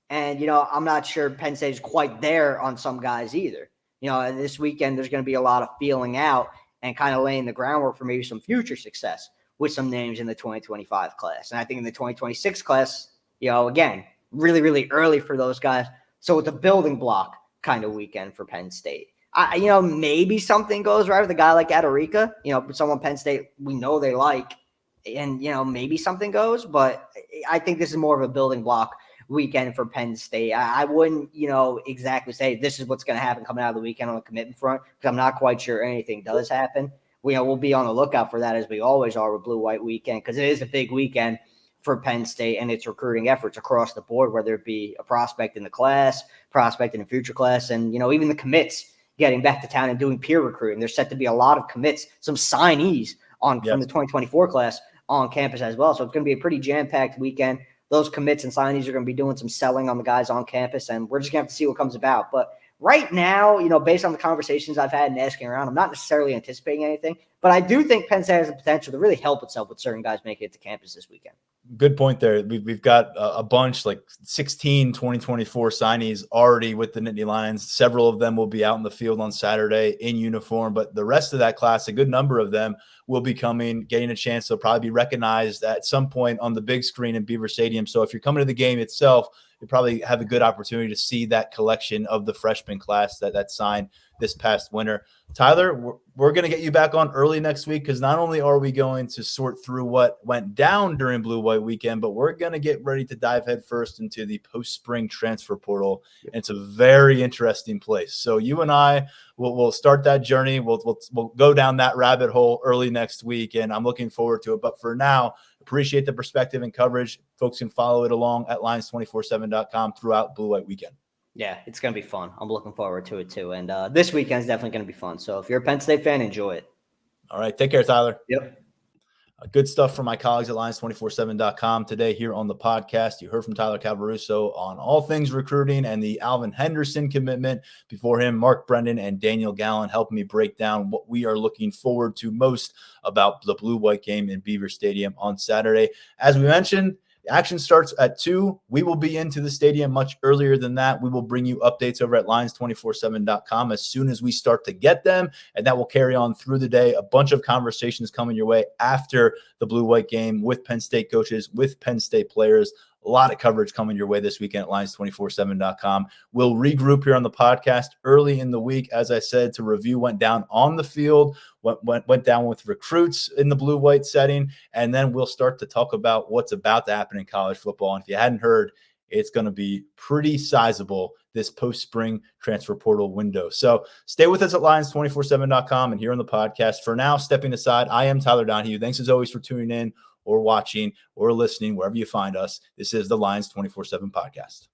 And, you know, I'm not sure Penn State is quite there on some guys either. You know, this weekend there's going to be a lot of feeling out and kind of laying the groundwork for maybe some future success with some names in the 2025 class. And I think in the 2026 class, you know, again, really, really early for those guys. So it's a building block kind of weekend for Penn State. You know, maybe something goes right with a guy like Adarica, you know, someone Penn State we know they like. And, you know, maybe something goes, but I think this is more of a building block weekend for Penn State. I wouldn't, you know, exactly say this is what's going to happen coming out of the weekend on the commitment front, because I'm not quite sure anything does happen. We'll be on the lookout for that, as we always are with Blue White Weekend, because it is a big weekend for Penn State and its recruiting efforts across the board, whether it be a prospect in the class, prospect in a future class, and, you know, even the commits getting back to town and doing peer recruiting. There's set to be a lot of commits, some signees from the 2024 class on campus as well. So it's going to be a pretty jam-packed weekend. Those commits and signees are going to be doing some selling on the guys on campus, and we're just going to have to see what comes about. But right now, based on the conversations I've had and asking around, I'm not necessarily anticipating anything, but I do think Penn State has the potential to really help itself with certain guys making it to campus this weekend. Good point there. We've got a bunch, like 16 2024 signees already with the Nittany Lions. Several of them will be out in the field on Saturday in uniform, but the rest of that class, a good number of them, will be getting a chance to probably be recognized at some point on the big screen in Beaver Stadium. So if you're coming to the game itself, you probably have a good opportunity to see that collection of the freshman class that signed this past winter. Tyler, we're going to get you back on early next week, because not only are we going to sort through what went down during Blue White weekend, but we're going to get ready to dive headfirst into the post-spring transfer portal. And it's a very interesting place. So you and I we'll start that journey. We'll go down that rabbit hole early next week, and I'm looking forward to it. But for now, appreciate the perspective and coverage. Folks can follow it along at lions247.com throughout Blue White weekend. Yeah, it's going to be fun. I'm looking forward to it too. And this weekend is definitely going to be fun. So if you're a Penn State fan, enjoy it. All right. Take care, Tyler. Yep. Good stuff from my colleagues at lions247.com today here on the podcast. You heard from Tyler Calvaruso on all things recruiting and the Alvin Henderson commitment. Before him, Mark Brendan and Daniel Gallen helped me break down what we are looking forward to most about the Blue-White game in Beaver Stadium on Saturday. As we mentioned, the action starts at 2. We will be into the stadium much earlier than that. We will bring you updates over at lions247.com as soon as we start to get them, and that will carry on through the day. A bunch of conversations coming your way after the Blue-White game with Penn State coaches, with Penn State players. A lot of coverage coming your way this weekend at lions247.com. We'll regroup here on the podcast early in the week, as I said, to review went down on the field, went down with recruits in the blue-white setting, and then we'll start to talk about what's about to happen in college football. And if you hadn't heard, it's going to be pretty sizable this post-spring transfer portal window. So stay with us at lions247.com and here on the podcast. For now, stepping aside, I am Tyler Donahue. Thanks as always for tuning in or watching or listening, wherever you find us. This is the Lions 24/7 podcast.